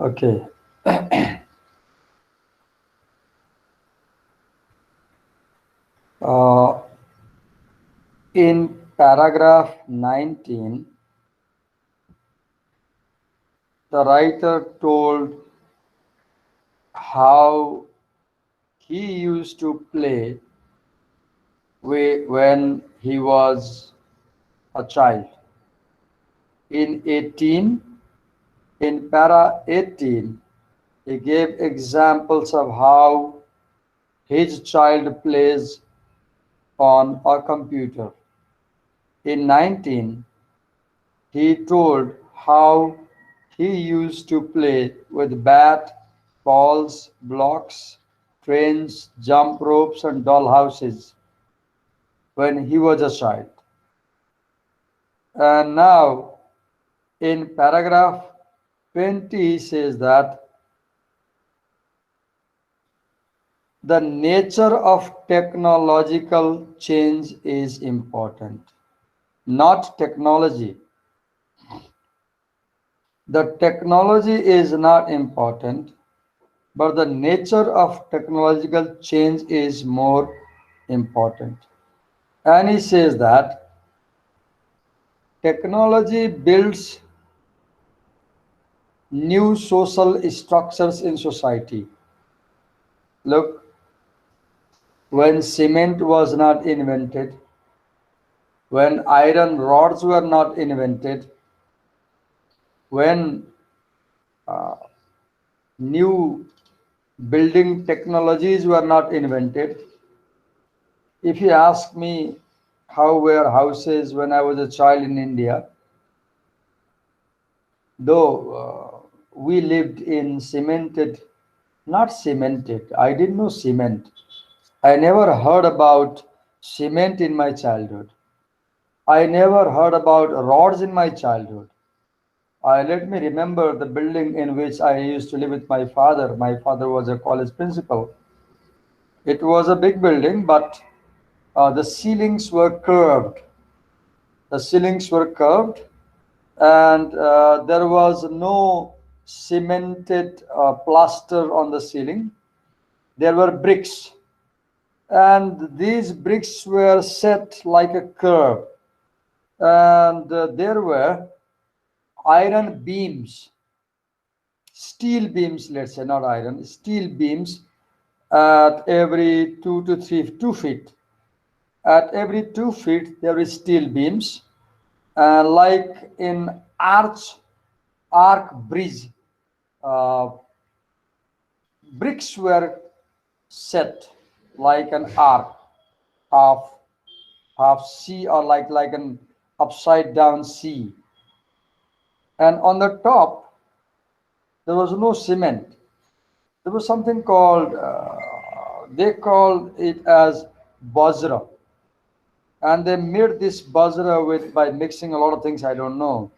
Okay. Uh, in paragraph 19, the writer told how he used to play when he was a child. In 18, in para 18, he gave examples of how his child plays on a computer. In 19, he told how he used to play with bat, balls, blocks, trains, jump ropes, and doll houses when he was a child. And now, in paragraph 20, he says that the nature of technological change is important, not technology. The technology is not important, but the nature of technological change is more important. And he says that technology builds new social structures in society. Look, when cement was not invented, when iron rods were not invented, when uh, new building technologies were not invented. If you ask me how were houses when I was a child in India, though we lived in cemented, not cemented, I didn't know cement. I never heard about cement in my childhood. I never heard about rods in my childhood. Let me remember the building in which I used to live with my father. My father was a college principal. It was a big building, but the ceilings were curved. The ceilings were curved, and there was no cemented plaster on the ceiling. There were bricks, and these bricks were set like a curve, and there were iron beams, steel beams, let's say, not iron, steel beams at every 2 to 2 feet. At every 2 feet, there is steel beams, like in arc bridge. Uh, Bricks were set like an arc, half half C, or like an upside down C. And on the top, there was no cement. There was something called, they called it as bajra. And they made this bajra with by mixing a lot of things I don't know.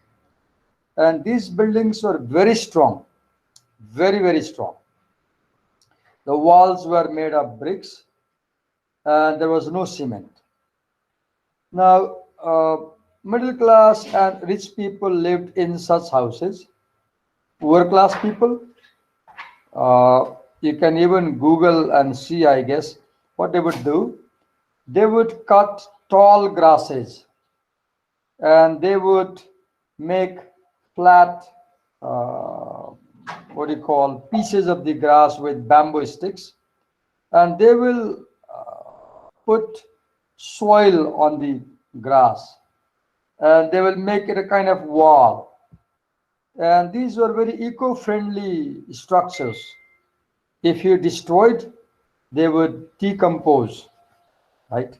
And these buildings were very strong, very, very strong. The walls were made of bricks, and there was no cement. Now, middle class and rich people lived in such houses. Poor class people, you can even Google and see, I guess, what they would do. They would cut tall grasses, and they would make flat, uh, what do you call, pieces of the grass with bamboo sticks, and they will put soil on the grass, and they will make it a kind of wall. And these were very eco-friendly structures. If you destroyed, they would decompose, right?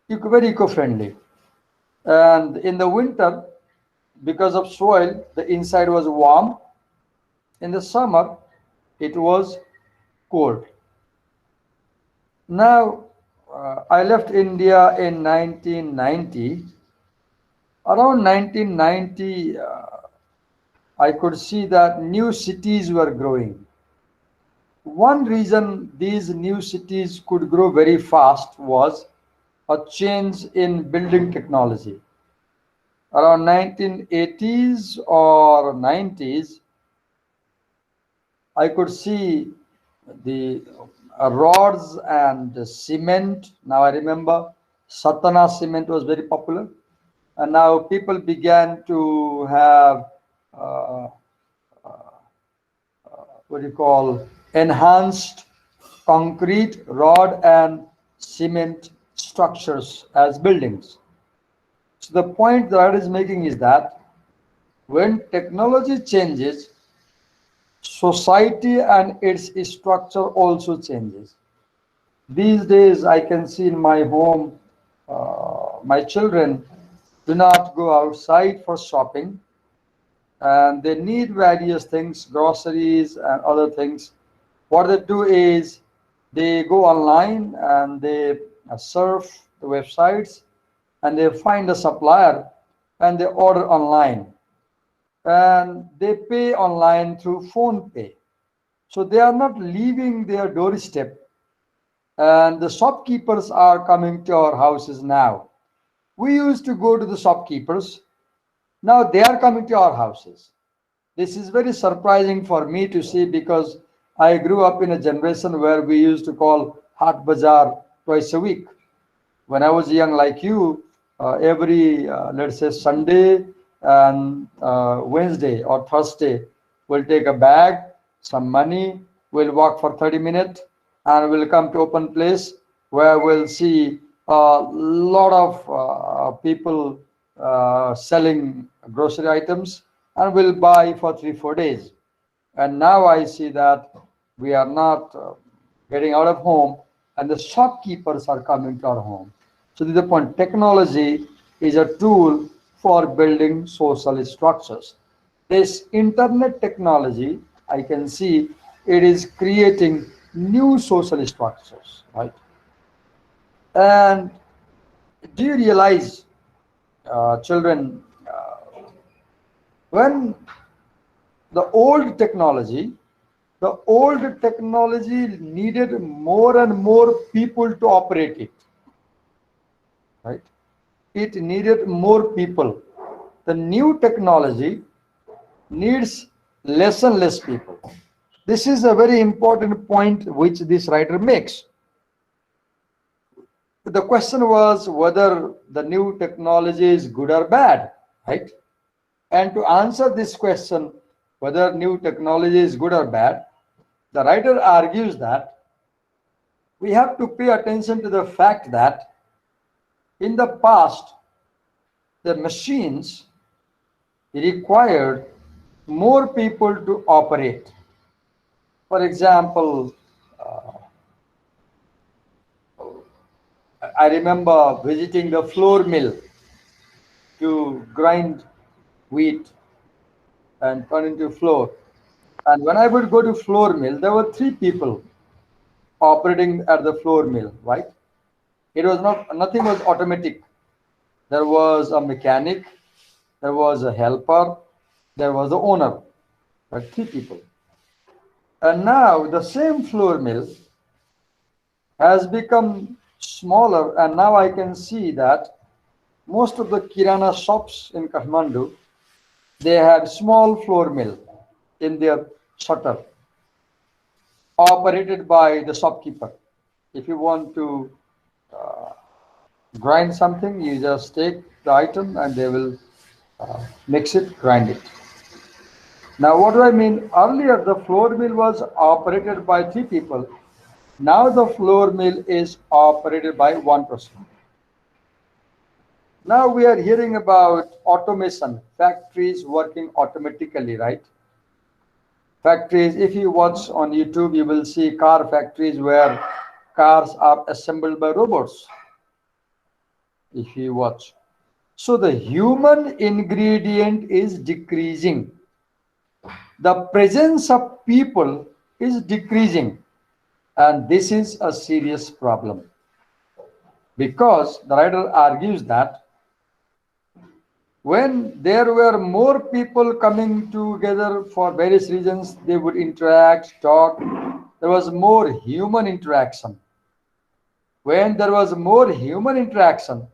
Very eco-friendly. And in the winter, because of soil, the inside was warm. In the summer, it was cold. Now, I left India in 1990. Around 1990, I could see that new cities were growing. One reason these new cities could grow very fast was a change in building technology. Around 1980s or 90s, I could see the rods and the cement. Now I remember Satana cement was very popular, and now people began to have uh, what do you call enhanced concrete, rod, and cement structures as buildings. So the point that I is making is that when technology changes, society and its structure also changes. These days, I can see in my home, my children do not go outside for shopping, and they need various things, groceries and other things. What they do is they go online and they surf the websites and they find a supplier and they order online and they pay online through phone pay. So they are not leaving their doorstep, and the shopkeepers are coming to our houses now. We used to go to the shopkeepers, now they are coming to our houses. This is very surprising for me to see because I grew up in a generation where we used to call Hat Bazaar twice a week. When I was young, like you, every let's say Sunday and Wednesday or Thursday, we'll take a bag, some money, we'll walk for 30 minutes, and we'll come to open place where we'll see a lot of people selling grocery items, and we'll buy for 3 4 days. And now I see that we are not getting out of home, and the shopkeepers are coming to our home. So this is the point. Technology is a tool for building social structures. This internet technology, I can see it is creating new social structures, right? And do you realize, children, when the old technology the old technology needed more and more people to operate it, right? It needed more people. The new technology needs less and less people. This is a very important point which this writer makes. The question was whether the new technology is good or bad, right? And to answer this question, whether new technology is good or bad, the writer argues that we have to pay attention to the fact that in the past, the machines required more people to operate. For example, I remember visiting the flour mill to grind wheat and turn into flour. And when I would go to flour mill, there were three people operating at the flour mill, right? It was not nothing was automatic. There was a mechanic, there was a helper, there was the owner, like three people. And now the same flour mill has become smaller, and now I can see that most of the kirana shops in Kathmandu they have small flour mill in their shutter, operated by the shopkeeper. If you want to grind something, you just take the item and they will mix it, grind it. Now, what do I mean? Earlier, the flour mill was operated by three people. Now, the flour mill is operated by one person. Now, we are hearing about automation, factories working automatically, right? Factories, if you watch on YouTube, you will see car factories where cars are assembled by robots. If you watch. So, the human ingredient is decreasing. The presence of people is decreasing, and this is a serious problem because the writer argues that when there were more people coming together for various reasons, they would interact, talk, there was more human interaction. When there was more human interaction,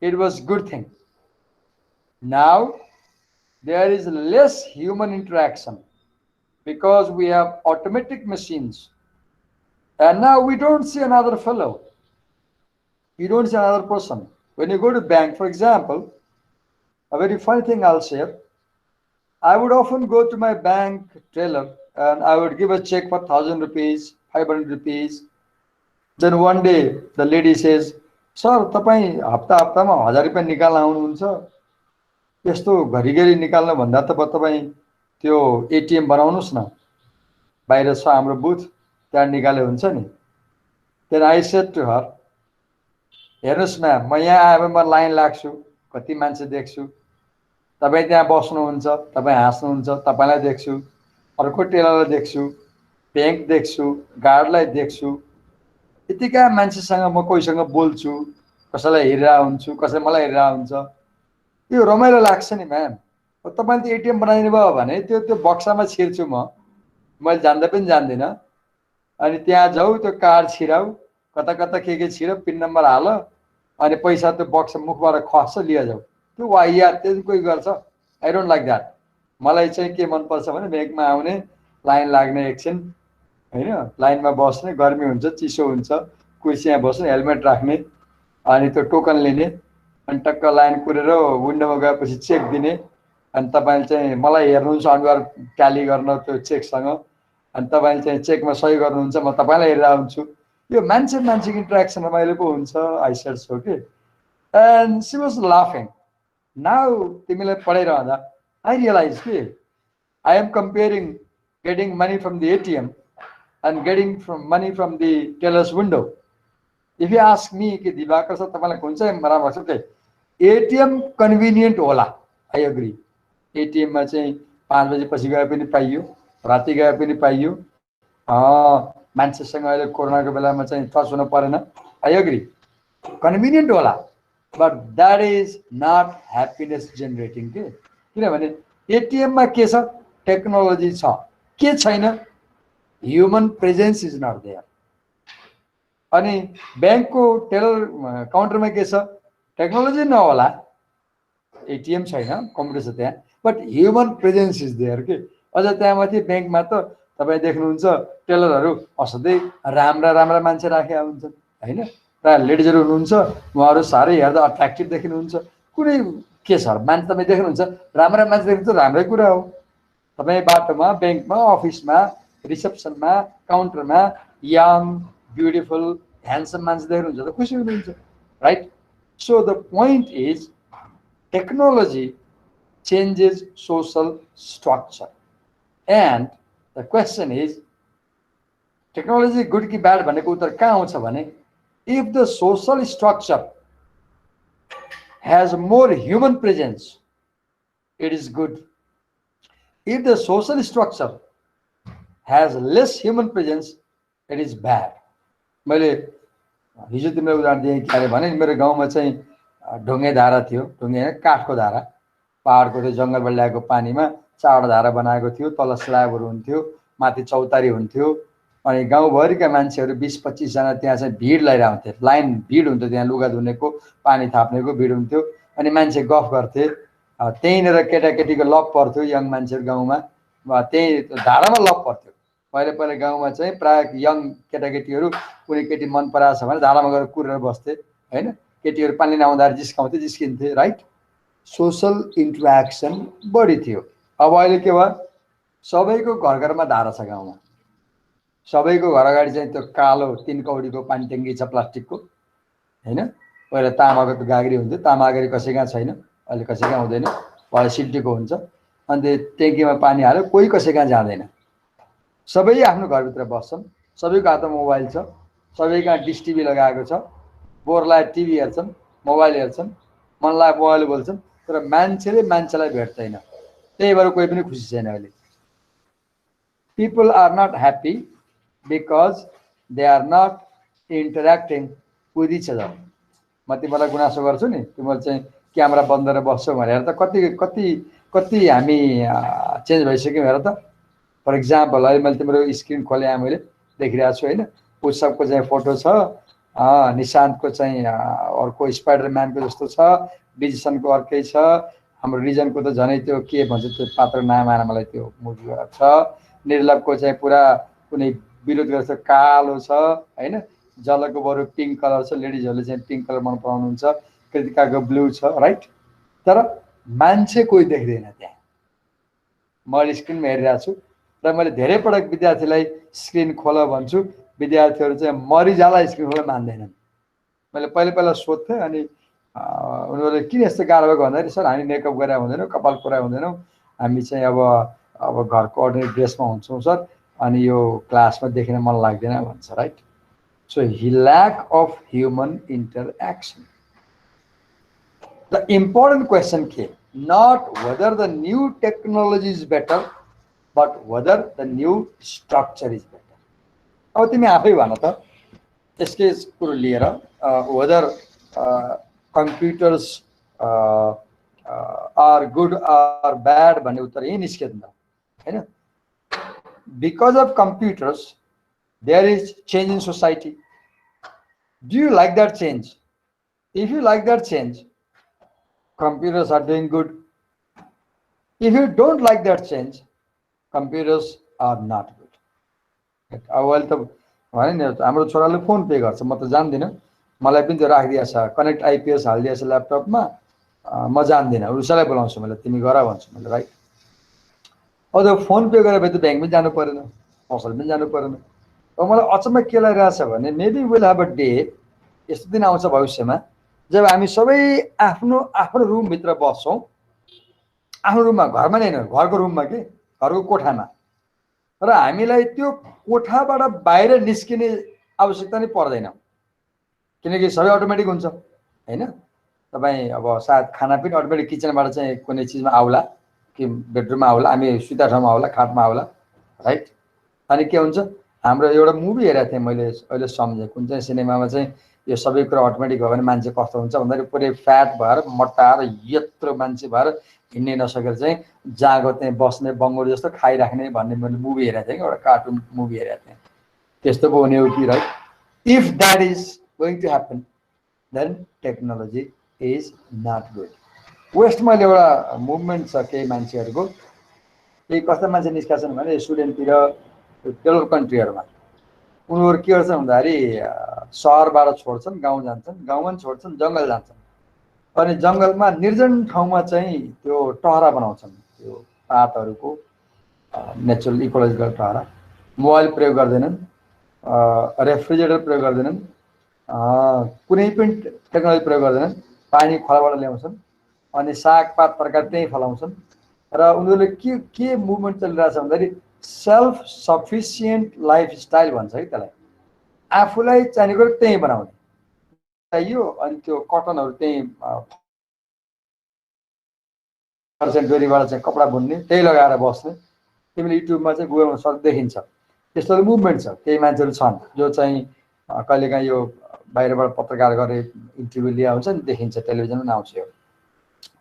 it was a good thing. Now there is less human interaction. because we have automatic machines. And now we don't see another fellow. You don't see another person. When you go to bank, for example, a very funny thing I'll share. I would often go to my bank teller and I would give a check for 1,000 rupees, 500 rupees. Then one day the lady says, "Sir, तपाईँ हप्ता हप्तामा 1,000 रुपियाँ निकाल्न आउनुहुन्छ? यस्तो घरिघरि निकाल्न भन्दा त तपाईँ त्यो एटिएम बनाउनुहोस् न, बाहिर छ हाम्रो बुथ, त्यहाँ निकाले हुन्छ नि." Then I said to her, "हेर्नुहोस् म्याम, म यहाँ आएर म लाइन लाग्छु, कति मान्छे देख्छु, तपाईँ त्यहाँ बस्नुहुन्छ, तपाईँ हाँस्नुहुन्छ, तपाईँलाई देख्छु, अर्को टेलरलाई देख्छु, ब्याङ्क देख्छु, गार्डलाई देख्छु, यतिका मान्छेसँग म कोहीसँग बोल्छु, कसैलाई हेरिरहेको हुन्छु, कसैले मलाई हेरिरहेको हुन्छ, यो रमाइलो लाग्छ नि म्याम। तपाईँले त्यो एटिएम बनाइदिनु भयो भने त्यो त्यो बक्सामा छिर्छु म, मैले जान्दा पनि जान्दिनँ, अनि त्यहाँ जाऊ, त्यो कार्ड छिराउ, कता कता के छिराउ, पिन नम्बर हाल, अनि पैसा त्यो बक्स मुखबाट खस्छ, लिएर जाऊ। त्यो वाहियात त्यो कोही गर्छ? I don't like that. मलाई चाहिँ के मनपर्छ भने ब्याङ्कमा आउने, लाइन लाग्ने एकछिन, होइन, लाइनमा बस्ने, गर्मी हुन्छ, चिसो हुन्छ, कुर्सीमा बस्ने, हेलमेट राख्ने, अनि त्यो टोकन लिने, अनि टक्क लाइन कुरेर विन्डोमा गएपछि चेक दिने, अनि तपाईँले चाहिँ मलाई हेर्नुहुन्छ अनुहार ट्याली गर्न त्यो चेकसँग, अनि तपाईँले चाहिँ चेकमा सही गर्नुहुन्छ, म तपाईँलाई हेरिरहेको हुन्छु। यो मान्छे मान्छेको इन्ट्रेक्सन रमाइलो पो हुन्छ। आई सेड सो के, एन्ड सी वाज लाफिङ। नाउ तिमीलाई पढाइरहँदा आई रियलाइज के I am comparing getting money from the ATM and getting from money from the teller's window. If you ask me कि दिवाकर सर तपाईँलाई कुन चाहिँ राम्रो लाग्छ, के एटिएम कन्भिनियन्ट होला, आई एग्री। एटिएममा चाहिँ 5 बजेपछि गए पनि पाइयो, राति गए पनि पाइयो, मान्छेसँग अहिले कोरोनाको बेलामा चाहिँ टच हुनु परेन, आई एग्री, कन्भिनियन्ट होला, but that is not happiness generating के। किनभने एटिएममा के छ, टेक्नोलोजी छ, के छैन, human presence is not there. अनि ब्याङ्कको टेलर काउन्टरमा के छ, टेक्नोलोजी नहोला, एटिएम छैन, कम्प्युटर छ त्यहाँ, but human presence is there के। अझ त्यहाँ माथि ब्याङ्कमा त तपाईँ देख्नुहुन्छ टेलरहरू असाध्यै राम्रा राम्रा मान्छे राखेका हुन्छन्, होइन, प्रायः लेडिजहरू हुनुहुन्छ, उहाँहरू साह्रै हेर्दा अट्र्याक्टिभ देखिनुहुन्छ। कुनै के छ, मान्छे तपाईँ देख्नुहुन्छ, राम्रा मान्छे देख्नुहुन्छ, राम्रै कुरा हो। तपाईँ बाटोमा, ब्याङ्कमा, अफिसमा, रिसेप्सनमा, काउन्टरमा यङ, ब्युटिफुल, ह्यान्डसम मान्छे देख्नुहुन्छ त खुसी हुनुहुन्छ, right? So the point is technology changes social structure, and the question is technology good कि bad भनेको उत्तर कहाँ आउँछ भने if the social structure has more human presence it is good, if the social structure has less human presence it is bad. मैले हिजो तिमीलाई उदाहरण दिएँ के अरे भने मेरो गाउँमा चाहिँ ढुङ्गे धारा थियो, ढुङ्गे काठको धारा, पहाडको त्यो जङ्गलबाट ल्याएको पानीमा चारवटा धारा बनाएको थियो, तल स्ल्याबहरू हुन्थ्यो, माथि चौतारी हुन्थ्यो, अनि गाउँभरिका मान्छेहरू 20-25 जना त्यहाँ चाहिँ भिड लगाइरहन्थे, लाइन भिड हुन्थ्यो, त्यहाँ लुगा धुनेको, पानी थाप्नेको भिड हुन्थ्यो, अनि मान्छे गफ गर्थे, त्यहीँनिर केटाकेटीको लप पर्थ्यो, यङ मान्छेहरू गाउँमा त्यही धारामा लप पर्थ्यो। पहिले पहिले गाउँमा चाहिँ प्रायः यङ केटाकेटीहरू कुनै केटी मन पराएको छ भने धारामा गएर कुरेर बस्थे, होइन, केटीहरू पानी नआउँदाखेरि जिस्काउँथे, जिस्किन्थे, राइट? सोसल इन्ट्रेक्सन बढी थियो। अब अहिले के भयो, सबैको घर घरमा धारा छ गाउँमा, सबैको घर अगाडि चाहिँ त्यो कालो 3 कौडीको पानी ट्याङ्की छ प्लास्टिकको, होइन, पहिला तामाको त्यो गाग्री हुन्थ्यो, तामा गाग्री कसैकहाँ छैन, अहिले कसैकहाँ हुँदैन, पहिला सिल्टीको हुन्छ, अनि त्यो ट्याङ्कीमा पानी हाल्यो, कोही कसैकहाँ जाँदैन, सबै आफ्नो घरभित्र बस्छन्, सबैको हातमा मोबाइल छ, सबैकहाँ डिस टिभी लगाएको छ, बोरलाई टिभी हेर्छन्, मोबाइल हेर्छन्, मनलाई मोबाइल बोल्छन्, तर मान्छेले मान्छेलाई भेट्दैन, त्यही भएर कोही पनि खुसी छैन अहिले। People are not happy because they are not interacting with each other. म तिमीलाई गुनासो गर्छु नि, तिमीले चाहिँ क्यामेरा बन्द गरेर बस्छौ भनेर त कति कति कति हामी चेन्ज भइसक्यौँ हेर त। फर इक्जाम्पल अहिले मैले तिम्रो स्क्रिन खोलेँ, मैले देखिरहेको छु, होइन, उत्सवको चाहिँ फोटो छ, निशान्तको चाहिँ अर्को स्पाइडरम्यानको जस्तो छ, डिजिसनको अर्कै छ, हाम्रो रिजनको त झनै त्यो के भन्छ त्यो पात्र नाम आएन मलाई त्यो मुभी छ। निर्लभको चाहिँ पुरा कुनै विरोध गर्छ कालो छ होइन, जलको बरु पिङ्क कलर छ, लेडिजहरूले चाहिँ पिङ्क कलर मन पराउनुहुन्छ, कृतिकाको ब्लू छ राइट। तर मान्छे कोही देख्दैन त्यहाँ। मैले स्क्रिनमा हेरिरहेको छु र मैले धेरै पटक विद्यार्थीलाई स्क्रिन खोल भन्छु, विद्यार्थीहरू चाहिँ मरिजाला स्क्रिन खोल्न मान्दैनन्। मैले पहिला सोध्थेँ अनि उनीहरूले किन यस्तो गाह्रो भएको भन्दाखेरि सर हामी मेकअप गरेर हुँदैनौँ, कपाल पुरा हुँदैनौँ, हामी चाहिँ अब घरको अर्डिनेरी ड्रेसमा हुन्छौँ सर, अनि यो क्लासमा देखिन मन लाग्दैन भन्छ right. So he lack of human interaction. The important question came, not whether the new technology is better, but whether the new structure is better. अब तिमी आफै भन त यसकै कुरो लिएर whether computers are good or bad भन्ने उत्तर यही निस्क्यो नि त हैन। Because of computers there is change in society. Do you like that change? If you like that change, computers are doing good. If you don't like that change, computers are not good. अब अहिले त भने नि हाम्रो छोराले phone pay गर्छ, म त जान्दिनँ, मलाई पनि त्यो राखिदिएको छ कनेक्ट आइपिएस हालिदिएको छ ल्यापटपमा, म जान्दिनँ, उसैलाई बोलाउँछु मैले, तिमी गर भन्छु मैले राइट। अब त्यो फोन पे गरेर त ब्याङ्क पनि जानु परेन, पसल पनि जानु परेन। अब मलाई अचम्म के लागिरहेछ भने maybe will have a day, यस्तो दिन आउँछ भविष्यमा जब हामी सबै आफ्नो आफ्नो रुमभित्र बस्छौँ, आफ्नो रुममा, घरमा नै होइन घरको रुममा के घरको कोठामा, र हामीलाई त्यो कोठाबाट बाहिर निस्किने आवश्यकता नै पर्दैन किनकि सबै अटोमेटिक हुन्छ हैन। तपाईँ अब सायद खाना पनि अटोमेटिक किचनबाट चाहिँ कुनै चिजमा आउला कि बेडरुममा आउला, हामी सुता ठाउँमा आउला, खाटमा आउला राइट। अनि के हुन्छ, हाम्रो एउटा मुभी हेरेको थिएँ मैले अहिले सम्झेँ, कुन चाहिँ सिनेमामा चाहिँ यो सबै कुरा अटोमेटिक भयो भने मान्छे कस्तो हुन्छ भन्दाखेरि पुरै फ्याट भएर मट्टाएर यत्रो मान्छे भएर हिँड्नै नसकेर चाहिँ जागो चाहिँ बस्ने बङ्गुर जस्तो खाइराख्ने भन्ने मैले मुभी हेरेको थिएँ कि एउटा कार्टुन मुभी हेरेको थिएँ। त्यस्तो पो हुने हो कि right. If that is going to happen then technology is not good. वेस्टमा एउटा मुभमेन्ट छ केही मान्छेहरूको, केही कस्ता मान्छे निस्केका छन् भने स्टुडेन्टतिर डेभलप कन्ट्रीहरूमा उनीहरू के गर्छन् भन्दाखेरि सहरबाट छोड्छन् गाउँ जान्छन्, गाउँमा पनि छोड्छन् जङ्गल जान्छन्, अनि जङ्गलमा निर्जन ठाउँमा चाहिँ त्यो टहरा बनाउँछन्, त्यो पातहरूको नेचुरल इकोलोजिकल टहरा। मोबाइल प्रयोग गर्दैनन्, रेफ्रिजरेटर प्रयोग गर्दैनन्, कुनै पनि टेक्नोलोजी प्रयोग गर्दैनन्, पानी खोलाबाट ल्याउँछन् अनि सागपात तरकारी त्यहीँ फलाउँछन्। र उनीहरूले के मुभमेन्ट चलिरहेछ भन्दाखेरि सेल्फ सफिसियन्ट लाइफस्टाइल भन्छ कि त्यसलाई, आफूलाई चाहिने कुरो त्यहीँ बनाउने चाहियो, अनि त्यो कटनहरू त्यहीँ डोरीबाट चाहिँ कपडा बुन्ने, त्यही लगाएर बस्ने। तिमीले युट्युबमा चाहिँ गुगलमा सर्च देखिन्छ, त्यस्तो मुभमेन्ट छ। केही मान्छेहरू छन् जो चाहिँ कहिलेकाहीँ यो बाहिरबाट पत्रकार गरेर इन्टरभ्यू लिया हुन्छ नि, देखिन्छ टेलिभिजनमा पनि आउँछ यो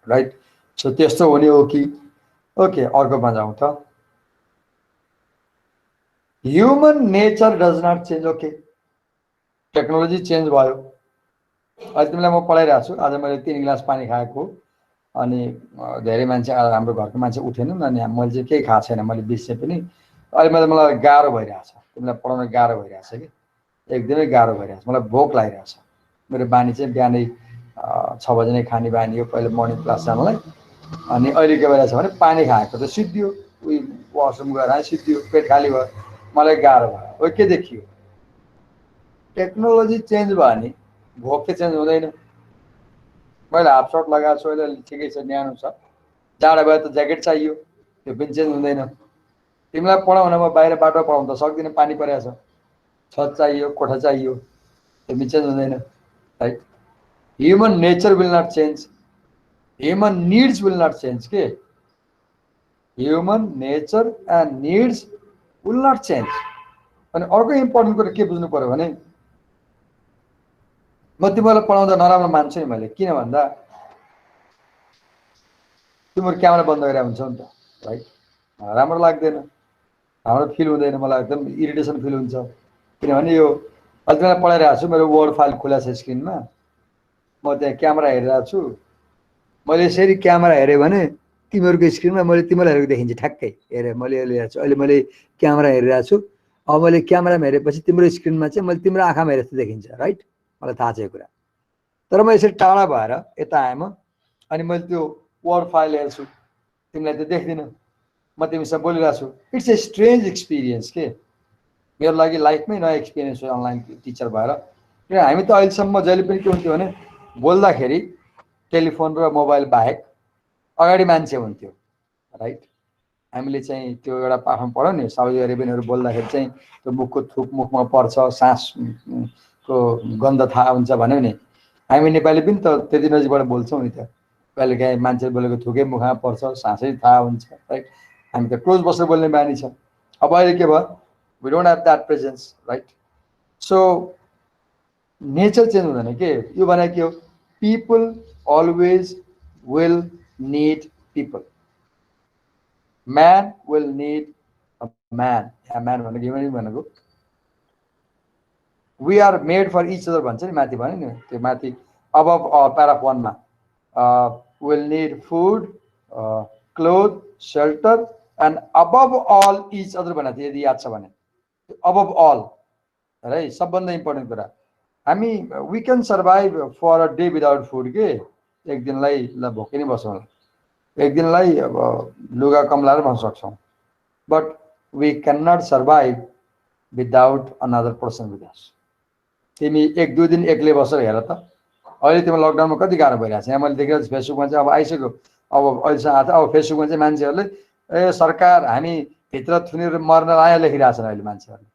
राइट। सो त्यस्तो हुने हो कि ओके। अर्कोमा जाउँ त, human nature does not change. Okay, technology change भयो। अहिले तिमीलाई म पढाइरहेको छु, आज मैले 3 गिलास पानी खाएको, अनि धेरै मान्छे हाम्रो घरको मान्छे उठेनन्, अनि मैले चाहिँ केही खाएको छैन, मैले बिर्सेँ पनि। अहिले मलाई गाह्रो भइरहेछ, तिमीलाई पढाउन गाह्रो भइरहेछ कि एकदमै गाह्रो भइरहेछ, मलाई भोक लागिरहेछ। मेरो बानी चाहिँ बिहानै 6 बजे नै खाने बानी हो पहिला मर्निङ क्लास जानलाई, अनि अहिले के भइरहेछ भने पानी खाएको त सिद्धियो, उही वासरुम गएर सिद्धियो, पेट खाली भयो, मलाई गाह्रो भयो। ओ के देखियो, टेक्नोलोजी चेन्ज भयो नि भोक के चेन्ज हुँदैन। मैले हाफ सर्ट लगाएको छु अहिले, ठिकै छ, न्यानो छ, जाडो भयो त ज्याकेट चाहियो, त्यो पनि चेन्ज हुँदैन। तिमीलाई पढाउन म बाहिर बाटो पढाउन त सक्दिनँ, पानी परेको छ, छत चाहियो, कोठा चाहियो, त्यो पनि चेन्ज हुँदैन right. Human nature will not change, human needs will not change के, human nature and needs will not change. अनि अर्को इम्पोर्टेन्ट कुरा के बुझ्नु पर्यो भने, म तिमीलाई पढाउँदा नराम्रो मान्छु नि मैले, किन भन्दा तिम्रो क्यामेरा बन्द गरेर हुन्छ नि त राइट, राम्रो लाग्दैन, राम्रो फिल हुँदैन, मलाई एकदम इरिटेसन फिल हुन्छ। किनभने यो अहिले तिमीलाई पढाइरहेको छु, मेरो वर्ड फाइल खुला छ स्क्रिनमा, म त्यहाँ क्यामेरा हेरिरहेको छु, मैले यसरी क्यामेरा हेरेँ भने तिमीहरूको स्क्रिनमा मैले तिमीलाई हेरेको देखिन्छ ठ्याक्कै। हेरेँ मैले हेरिरहेको छु, अहिले मैले क्यामेरा हेरिरहेको छु। अब मैले क्यामेरामा हेरेपछि तिम्रो स्क्रिनमा चाहिँ मैले तिम्रो आँखामा हेरे जस्तो देखिन्छ, राइट? मलाई थाहा छ यो कुरा। तर म यसरी टाढा भएर यता आएँ म, अनि मैले त्यो वर्ड फाइल हेर्छु, तिमीलाई त देख्दिनँ, म तिमीसँग बोलिरहेको छु। इट्स ए स्ट्रेन्ज एक्सपिरियन्स के, मेरो लागि लाइफमै नयाँ एक्सपिरियन्स हो अनलाइन टिचर भएर। किन हामी त अहिलेसम्म जहिले पनि के हुन्थ्यो भने बोल्दाखेरि टेलिफोन र मोबाइल बाहेक अगाडि मान्छे हुन्थ्यो, राइट? हामीले चाहिँ त्यो एउटा पाठमा पढ्यौँ नि, साउदी अरेबियनहरू बोल्दाखेरि चाहिँ त्यो मुखको थुक मुखमा पर्छ, सासको गन्ध थाहा हुन्छ भन्यो नि। हामी नेपाली पनि त त्यति नजिकबाट बोल्छौँ नि त, कहिलेकाहीँ मान्छे बोलेको थुकै मुखमा पर्छ, सासै थाहा हुन्छ, राइट? हामी त क्लोज बसेर बोल्ने बानी छ। अब अहिले के भयो, we don't have that presence, right? So nature change हुँदैन के, यो भने के हो, people always will need people, man will need a man. या म्यान भनेको ह्युमन भनेको we are made for each other भन्छ नि, माथि भन्यो नि त्यो माथि अबभ प्याराग्राफ 1 मा will need food, cloth, shelter and above all each other भनेको थियो, यदि याद छ भने अबभ अल, है सबभन्दा इम्पोर्टेन्ट कुरा। हामी we can survive for a day without food के, एक दिनलाई ल भोकै नै बसौँ, एक दिनलाई अब लुगा कम लाएर बस्न सक्छौँ, but we can not survive without another person with us. तिमी 1-2 दिन एक्लै बसेर हेर त, अहिले तिम्रो लकडाउनमा कति गाह्रो भइरहेको छ। यहाँ मैले देखिरहेको छु फेसबुकमा चाहिँ अब आइसक्यो, अब अहिलेसम्म आएको, अब फेसबुकमा चाहिँ मान्छेहरूले ए सरकार हामी भित्र थुनेर मर्न आयो लेखिरहेछन् अहिले मान्छेहरूले।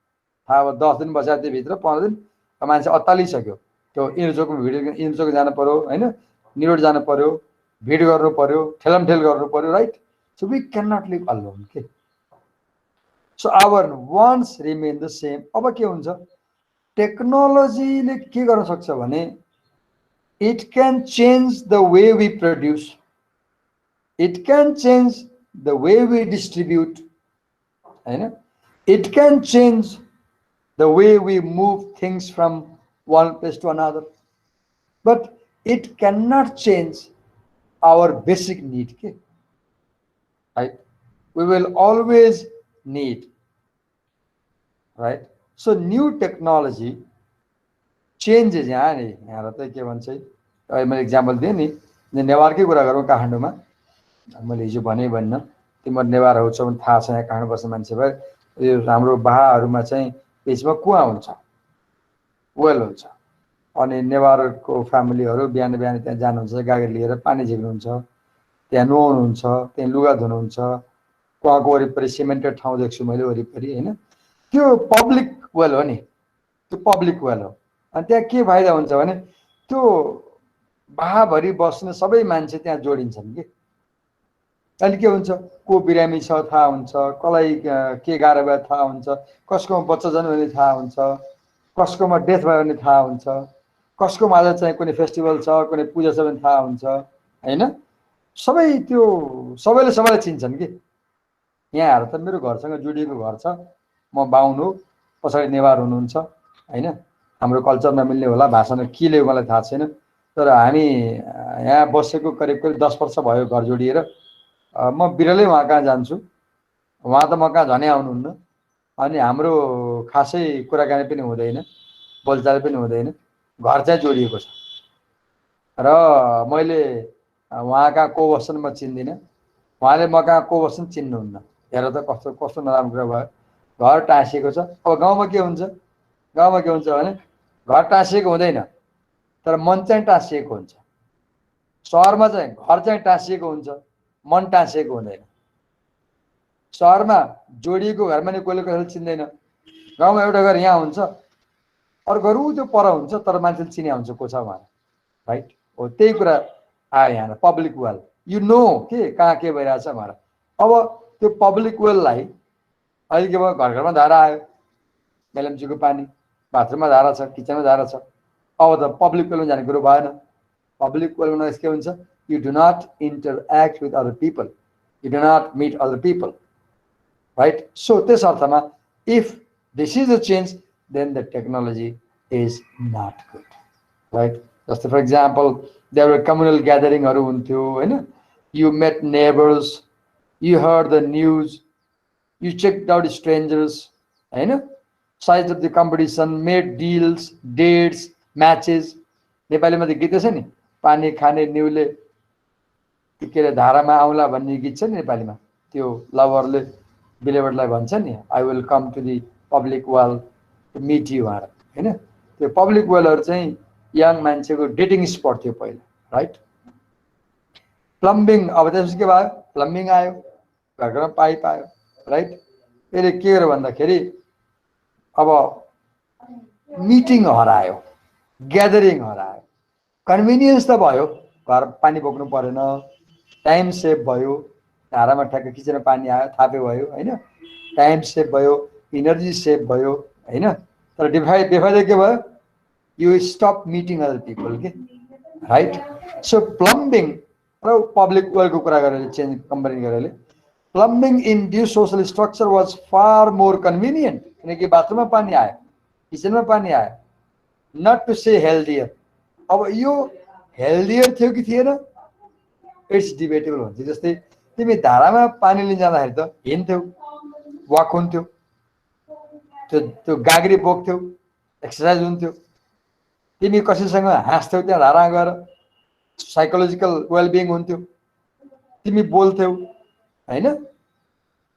थाहा अब 10 दिन बसेको त्यो भित्र, 15 दिन, मान्छे अत्तालिसक्यो। त्यो इन्जोको भिडियो, इन्जोको जानु पर्यो होइन, निरोड जानु पर्यो, भिड गर्नु पर्यो, ठेलमठेल गर्नु पर्यो, right? So we can not live alone के। So our wants remain the same. अब के हुन्छ, टेक्नोलोजीले के गर्न सक्छ भने it can change the way we produce, it can change the way we distribute होइन, it can change the way we move things from one place to another, but it cannot change our basic need, okay? Right? We will always need, right? So new technology changes. यहाँ नि यहाँ त के भन्छ है, अहिले मैले example दिएँ नि, नेवारकै कुरा गरौँ। काठमाडौँमा मैले हिजो भने भन्न, तिमीहरू नेवार छौ भने थाहा छ, यहाँ काठमाडौँ बस्ने मान्छे भए यो हाम्रो बाहाहरूमा चाहिँ बिचमा कुवा हुन्छ, वेल हुन्छ, अनि नेवारको फ्यामिलीहरू बिहान बिहान त्यहाँ जानुहुन्छ, गाडी लिएर पानी झिक्नुहुन्छ, त्यहाँ नुहाउनुहुन्छ, त्यहाँ लुगा धुनुहुन्छ, कुवाको वरिपरि सिमेन्टेड ठाउँ देख्छु मैले वरिपरि होइन, त्यो पब्लिक वेल हो नि, त्यो पब्लिक वेल हो। अनि त्यहाँ के फाइदा हुन्छ भने त्यो बाहाभरि बस्ने सबै मान्छे त्यहाँ जोडिन्छन् कि। अहिले के हुन्छ, को बिरामी छ थाहा हुन्छ, कसलाई के गाह्रो भयो थाहा हुन्छ, कसकोमा बच्चा जन्म्यो भने थाहा हुन्छ, कसकोमा डेथ भयो भने थाहा हुन्छ, कसकोमा आज चाहिँ कुनै फेस्टिभल छ, कुनै पूजा छ भने थाहा हुन्छ होइन। सबै त्यो सबैले सबैलाई चिन्छन् कि। यहाँ आएर त मेरो घरसँग जोडिएको घर छ, म बाहुन हो, पछाडि नेवार हुनुहुन्छ होइन, हाम्रो कल्चरमा मिल्ने होला, भाषामा के ल्यायो मलाई थाहा छैन, तर हामी यहाँ बसेको करिब करिब 10 वर्ष भयो घर जोडिएर। म बिरलै उहाँ कहाँ जान्छु, उहाँ त म कहाँ झनै आउनुहुन्न, अनि हाम्रो खासै कुराकानी पनि हुँदैन, बोलचाल पनि हुँदैन, घर चाहिँ जोडिएको छ। र मैले उहाँ कहाँ को बस्छन् म चिन्दिनँ, उहाँले म कहाँ को बस्छन् चिन्नुहुन्न। हेर त कस्तो कस्तो नराम्रो कुरा भयो, घर टाँसिएको छ। अब गाउँमा के हुन्छ, गाउँमा के हुन्छ भने घर टाँसिएको हुँदैन, तर मन चाहिँ टाँसिएको हुन्छ। सहरमा चाहिँ घर चाहिँ टाँसिएको हुन्छ, मन टाँसिएको हुँदैन। सहरमा जोडिएको घरमा नि कसले कसैले चिन्दैन, गाउँमा एउटा घर यहाँ हुन्छ, अर्को घर त्यो पर हुन्छ, तर मान्छेले चिन्या हुन्छ को छ उहाँ, राइट? हो त्यही कुरा आयो यहाँ पब्लिक वेल, यु नो के कहाँ के भइरहेछ भनेर। अब त्यो पब्लिक वेललाई अहिले के भयो, घर घरमा धारा आयो, मेलम्चीको पानी, बाथरुममा धारा छ, किचनमा धारा छ, अब त पब्लिक वेलमा जाने कुरो भएन। पब्लिक वेलमा के हुन्छ, you do not interact with other people, you do not meet other people, right? So त्यस अर्थमा if this is a change, then the technology is not good, right? जस्तै for example there were communal ग्यादरिङहरू हुन्थ्यो होइन, you met neighbours, you heard the news, you check out strangers होइन, size of the competition, made deals, dates, matches. नेपालीमा त गीत छ नि, पानी खाने न्युले के अरे धारामा आउँला भन्ने गीत छ नि नेपालीमा, त्यो लभरले बिलेभरलाई भन्छ नि, I will come to the public well to meet you भनेर होइन। त्यो पब्लिक वेलहरू चाहिँ यङ मान्छेको डेटिङ स्पट थियो पहिला, राइट। प्लम्बिङ, अब त्यसपछि के भयो, प्लम्बिङ आयो, घर घरमा पाइप आयो, राइट। यसले के गर्यो भन्दाखेरि अब मिटिङ हरायो, ग्यादरिङ हरायो, कन्भिनियन्स त भयो, घर पानी बोक्नु परेन, टाइम सेभ भयो, धारामा ठ्याक्क किचनमा पानी आयो थापे भयो होइन, टाइम सेभ भयो, इनर्जी सेभ भयो होइन। तर बेफाइदा के भयो, you stop meeting other people के, राइट। सो प्लम्बिङ र पब्लिक वेलको कुरा गरेर चेन्ज कम्पेरिङ गरेर plumbing in due social structure was far more convenient, किनकि बाथरुममा पानी आयो, किचनमा पानी आयो, नट टु से हेल्दियर। अब यो हेल्दियर थियो कि थिएन, इट्स डिबेटेबल हुन्छ। जस्तै तिमी धारामा पानी लिन जाँदाखेरि त हिँड्थ्यौ, वाक हुन्थ्यो, त्यो गाग्री बोक्थ्यौ, एक्सर्साइज हुन्थ्यो, तिमी कसैसँग हाँस्थ्यौ त्यहाँ धारामा गएर, साइकोलोजिकल वेलबिङ हुन्थ्यो, तिमी बोल्थ्यौ होइन,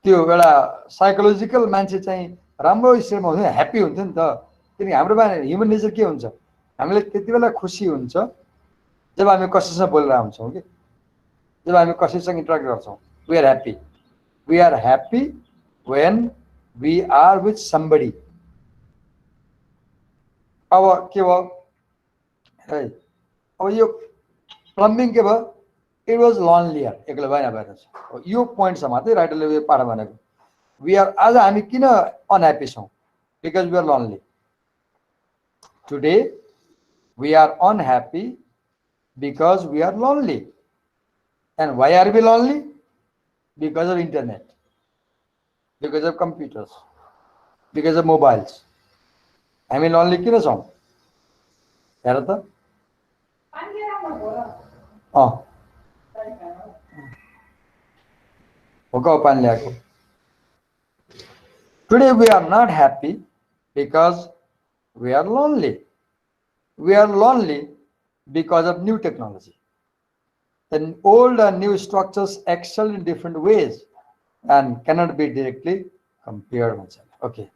त्यो एउटा साइकोलोजिकल मान्छे चाहिँ राम्रो स्टेटमा हुन्थ्यो, ह्याप्पी हुन्थ्यो नि त। किनकि हाम्रो ह्युमन नेचर के हुन्छ, हामीले त्यति बेला खुसी हुन्छ जब हामी कसैसँग बोलेर हुन्छौँ कि, जब हामी कसैसँग इन्टरेक्ट गर्छौँ, we are happy, we are happy when we are with somebody. अब के भयो है, अब यो प्लम्बिङ के भयो, इट वाज लनलियर, एक्लै भएन भएर यो पोइन्ट छ मात्रै राइटरले यो पाठ भनेको। वी आर, आज हामी किन अनह्याप्पी छौँ, because we are lonely. Today we are unhappy because we are lonely. And why are we lonely? Because of internet, because of computers, because of mobiles. हामी lonely किन छौँ हेर त। हो का पानी ल्याएको। Today we are not happy because we are lonely. We are lonely because of new technology. The old and new structures excel in different ways and cannot be directly compared. Okay.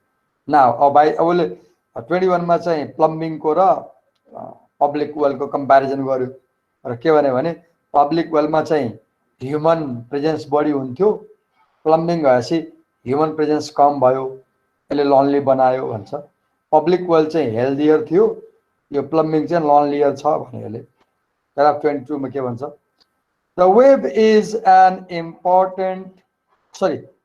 Now, by 21 मा चाहिँ plumbing को र public well को comparison गर्यो र के भने public well मा चाहिँ ह्युमन प्रेजेन्स बढी हुन्थ्यो, प्लम्बिङ भएपछि ह्युमन प्रेजेन्स कम भयो, यसले लनली बनायो भन्छ। पब्लिक वेल चाहिँ हेल्दियर थियो, यो प्लम्बिङ चाहिँ लनलियर छ भने यसले। प्याराग्राफ 22 मा के भन्छ, the web is an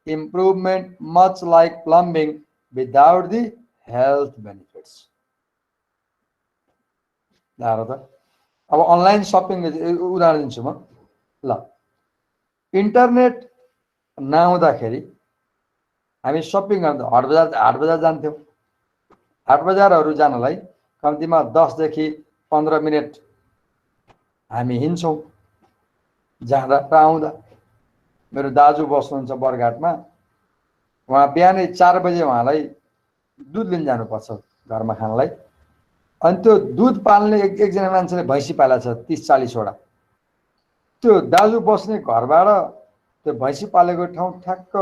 improvement much like plumbing without the health benefits. अब अनलाइन सपिङ उदाहरण दिन्छु म ल। इन्टरनेट नहुँदाखेरि हामी सपिङ गर्न हाट बजार जान्थ्यौँ। हाट बजारहरू जानलाई कम्तीमा 10 देखि 15 मिनट हामी हिँड्छौँ जाँदा र आउँदा। मेरो दाजु बस्नुहुन्छ बरघाटमा, उहाँ बिहानै 4 बजे उहाँलाई दुध लिन जानुपर्छ घरमा खानलाई। अनि त्यो दुध पाल्ने एकजना मान्छेले भैँसी पालेको छ 30-40 वटा। त्यो दाजु बस्ने घरबाट त्यो भैँसी पालेको ठाउँ ठ्याक्क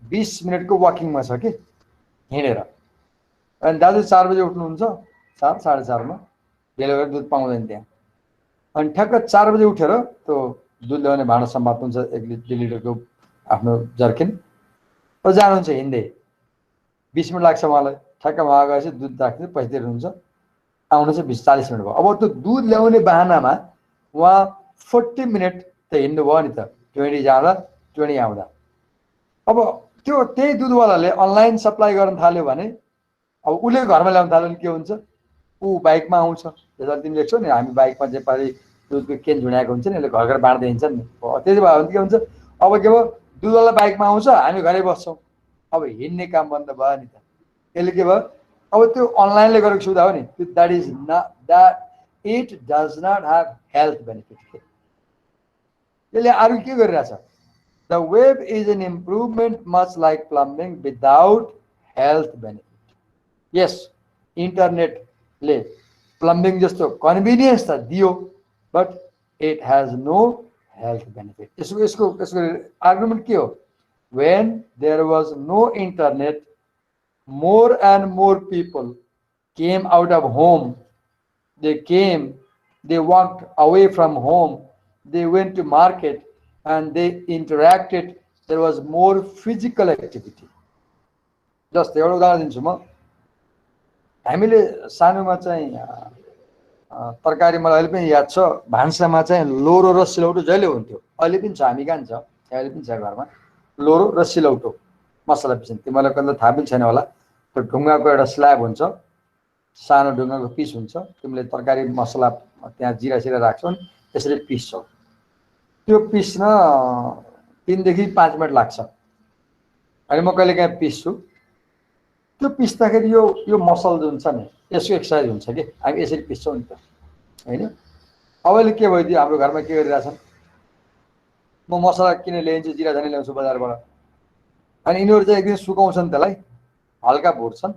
20 मिनटको वाकिङमा छ कि हिँडेर। अनि दाजु 4 बजे उठ्नुहुन्छ, 4 साढे 4 मा, बेलुका गएर दुध पाउँदैन त्यहाँ। अनि ठ्याक्क 4 बजे उठेर त्यो दुध ल्याउने भाँडा समात्नुहुन्छ, 1 लिटरको आफ्नो जर्किन, र जानुहुन्छ हिँड्दै। 20 मिनट लाग्छ उहाँलाई, ठ्याक्क उहाँ गएपछि दुध राख्ने पैसा तिर्नुहुन्छ, आउनु चाहिँ 20-40 मिनट भयो। अब त्यो दुध ल्याउने बाहनामा उहाँ 40 मिनट त हिँड्नु भयो नि त, 20 जाँदा 20 आउँदा। अब त्यो त्यही दुधवालाले अनलाइन सप्लाई गर्न थाल्यो भने, अब उसले घरमा ल्याउन थाल्यो भने के हुन्छ, ऊ बाइकमा आउँछ। त्यसरी तिमी देख्छौ नि, हामी बाइकमा चाहिँ पारि दुधको केन झुनाएको हुन्छ नि, यसले घर घर बाँड्दै हिँड्छ नि। त्यसो भयो भने के हुन्छ, अब के भयो, दुधवाला बाइकमा आउँछ, हामी घरै बस्छौँ। अब हिँड्ने काम बन्द भयो नि त। यसले के भयो, अब त्यो अनलाइनले गरेको सुविधा हो नि, that it does not have health benefit. यसले अरु के गरिरहेछ? The web is an improvement much like plumbing without health benefit. Yes, internet ले plumbing जस्तो convenience त दियो, but it has no health benefit. यसको argument के हो? When there was no internet, more and more people came out of home. They walked away from home, they went to market, and they interacted. There was more physical activity. जस्तै एउटा उदाहरण दिन्छु म। हामीले सानोमा चाहिँ तरकारी, मलाई अहिले पनि याद छ, भान्सामा चाहिँ लोरो र सिलौटो जहिले हुन्थ्यो। अहिले पनि छ, हामी कहाँ छ, अहिले पनि छ घरमा लोरो र सिलौटो मसला पिस्ने। तिमीलाई कहिले थाहा पनि छैन होला, त्यो ढुङ्गाको एउटा स्ल्याब हुन्छ, सानो ढुङ्गाको पिस हुन्छ, तिमीले तरकारी मसला त्यहाँ जिरा सिरा राख्छौ, त्यसरी पिस्छौ। त्यो पिस्न 3 देखि 5 मिनट लाग्छ। अनि म कहिले काहीँ पिस्छु। त्यो पिस्दाखेरि यो मसल जुन छ नि, यसको एक्सर्साइज हुन्छ कि हामी यसरी पिस्छौँ नि त, होइन? अब अहिले के भइदियो, हाम्रो घरमा के गरिरहेछन्, म मसला किन ल्याइन्छु, जिरा धनिया ल्याउँछु बजारबाट, अनि यिनीहरू चाहिँ एकदिन सुकाउँछन्, त्यसलाई हल्का भुट्छन्,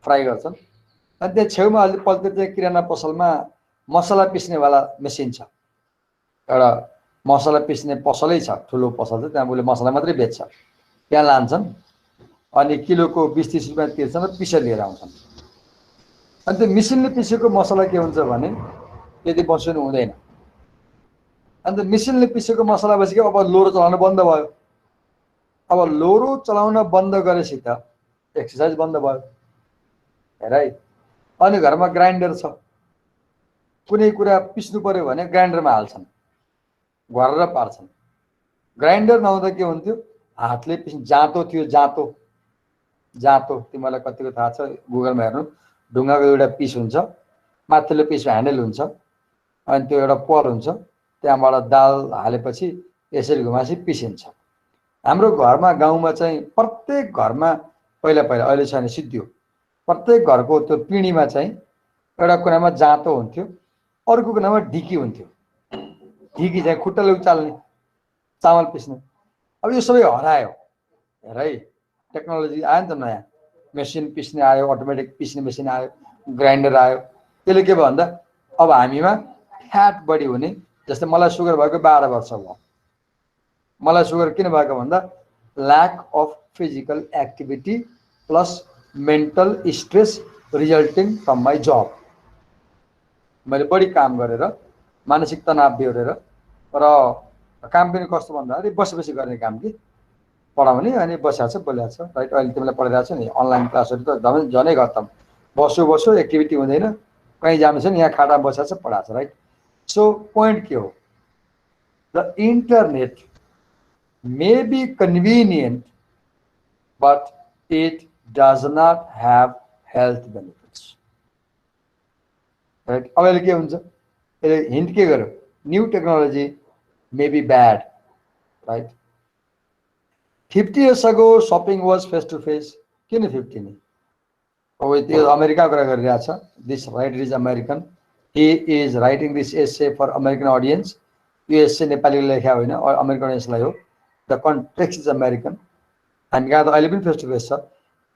फ्राई गर्छन्, अनि त्यहाँ छेउमा अलि पल्तिर चाहिँ किराना पसलमा मसला पिस्नेवाला मेसिन छ। एउटा मसला पिस्ने पसलै छ, ठुलो पसल छ, त्यहाँ उसले मसला मात्रै बेच्छ। त्यहाँ लान्छन्, अनि किलोको 20-30 रुपियाँ तिर्छन् र पिसेर लिएर आउँछन्। अनि त्यो मिसिनले पिसेको मसला के हुन्छ भने त्यति बस्नु हुँदैन। अनि त्यो मिसिनले पिसेको मसला भएपछि अब लोरो चलाउन बन्द भयो। अब लोरो चलाउन बन्द गरेपछि त एक्सर्साइज बन्द भयो, हेर है। अनि घरमा ग्राइन्डर छ, कुनै कुरा पिस्नु पर्यो भने ग्राइन्डरमा हाल्छन्, घरेर पार्छन्। ग्राइन्डर नहुँदा के हुन्थ्यो, हातले पिस्ने जाँतो थियो, जाँतो तिमीलाई कतिको थाहा छ, गुगलमा हेर्नु, ढुङ्गाको एउटा पिस हुन्छ, माथिल्लो पिसमा ह्यान्डल हुन्छ, अनि त्यो एउटा पल हुन्छ, त्यहाँबाट दाल हालेपछि यसरी घुमासी पिसिन्छ। हाम्रो घरमा गाउँमा चाहिँ प्रत्येक घरमा पहिला अहिले छैन, सिद्धियो, प्रत्येक घरको त्यो पिँढीमा चाहिँ एउटा कुरामा जाँतो हुन्थ्यो, अर्को कुरामा ढिकी हुन्थ्यो। ढिकी चाहिँ खुट्टाले उचाल्ने, चामल पिस्ने। अब यो सबै हरायो, हेर है। टेक्नोलोजी आयो नि त, नयाँ मेसिन पिस्ने आयो, अटोमेटिक पिस्ने मेसिन आयो, ग्राइन्डर आयो। त्यसले के भयो भन्दा अब हामीमा फ्याट बढी हुने, जस्तै मलाई सुगर भएको 12 वर्ष भयो। मलाई सुगर किन भएको भन्दा lack of physical activity plus mental stress resulting from my job. मैले बढी काम गरेर मानसिक तनाव बेहोरेर, र काम पनि कस्तो भन्दाखेरि बसेपछि गर्ने काम कि पढाउने, अनि बसिरहेको छ, बोलिरहेको छ, राइट? अहिले तिमीलाई पढाइरहेको छ नि, अनलाइन क्लासहरू त झनै खत्तम, बस्यो एक्टिभिटी हुँदैन, कहीँ जानु छैन, यहाँ खाटामा बसिरहेको छ, पढाएको छ, राइट? सो पोइन्ट के हो, the internet may be convenient, but it does not have health benefits. Right? अब यसले के हुन्छ, यसले हिन्ट के गर्यो, new technology may be bad, right? 50 years ago shopping was face to face. किन 50 नहीं? अब त्यो अमेरिका कुरा गरिरहेछ। This writer is American. He is writing this essay for American audience. यो essay नेपालीले लेख्या होइन, अमेरिकन audienceलाई हो। The context is American. And face to face.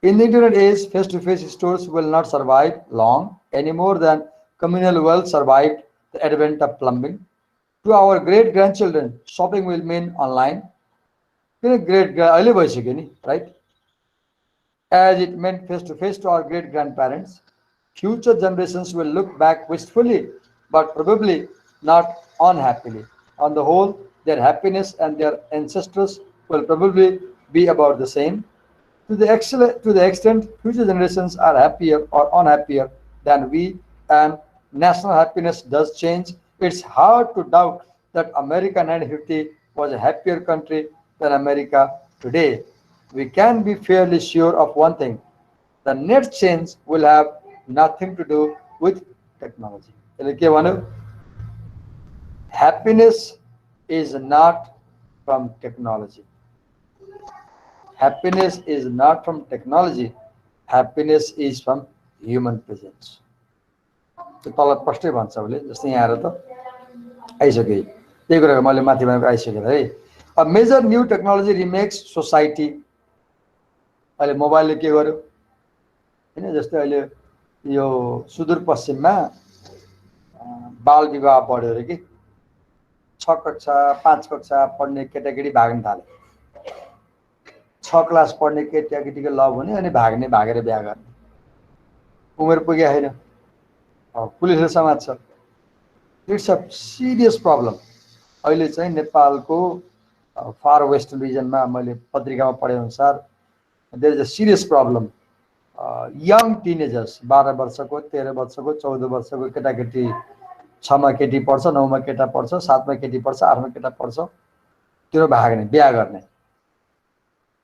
In the internet age, face to face stores will not survive long any more than communal wealth survived the advent of plumbing. To our great grandchildren, shopping will mean online. Great right? As it meant face to face to our great grandparents. Future generations will look back wistfully, but probably not unhappily. On the whole, their happiness and their ancestors will probably be about the same. To the extent future generations are happier or unhappier than we, and national happiness does change, it's hard to doubt that America 1950 was a happier country than America today. We can be fairly sure of one thing: the next change will have nothing to do with technology. Happiness is not from technology. Happiness is not from technology. Happiness is from human presence. त्यो तल प्रष्टै भन्छ उसले, जस्तै यहाँ आएर त आइसक्यो, त्यही कुरा मैले माथि भनेको आइसकेँ है। A major new technology remakes society. अहिले मोबाइलले के गर्यो होइन, जस्तै अहिले यो सुदूरपश्चिममा बाल विवाह बढ्यो अरे कि, 6 कक्षा 5 कक्षा पढ्ने केटाकेटी भाग्न थाले, 6 क्लास पढ्ने केटाकेटीको लभ हुने अनि भाग्ने, भागेर बिहा गर्ने, उमेर पुगेको छैन, पुलिसले समात्छ। It's a serious problem. अहिले चाहिँ नेपालको फार वेस्ट रिजनमा मैले पत्रिकामा पढे अनुसार there is a serious problem. Young teenagers, 12 वर्षको 13 वर्षको 14 वर्षको केटाकेटी, 6मा केटी पढ्छ, 9मा केटा पढ्छ, 7मा केटी पढ्छ, 8मा केटा पढ्छ, त्यो भाग्ने, बिहा गर्ने।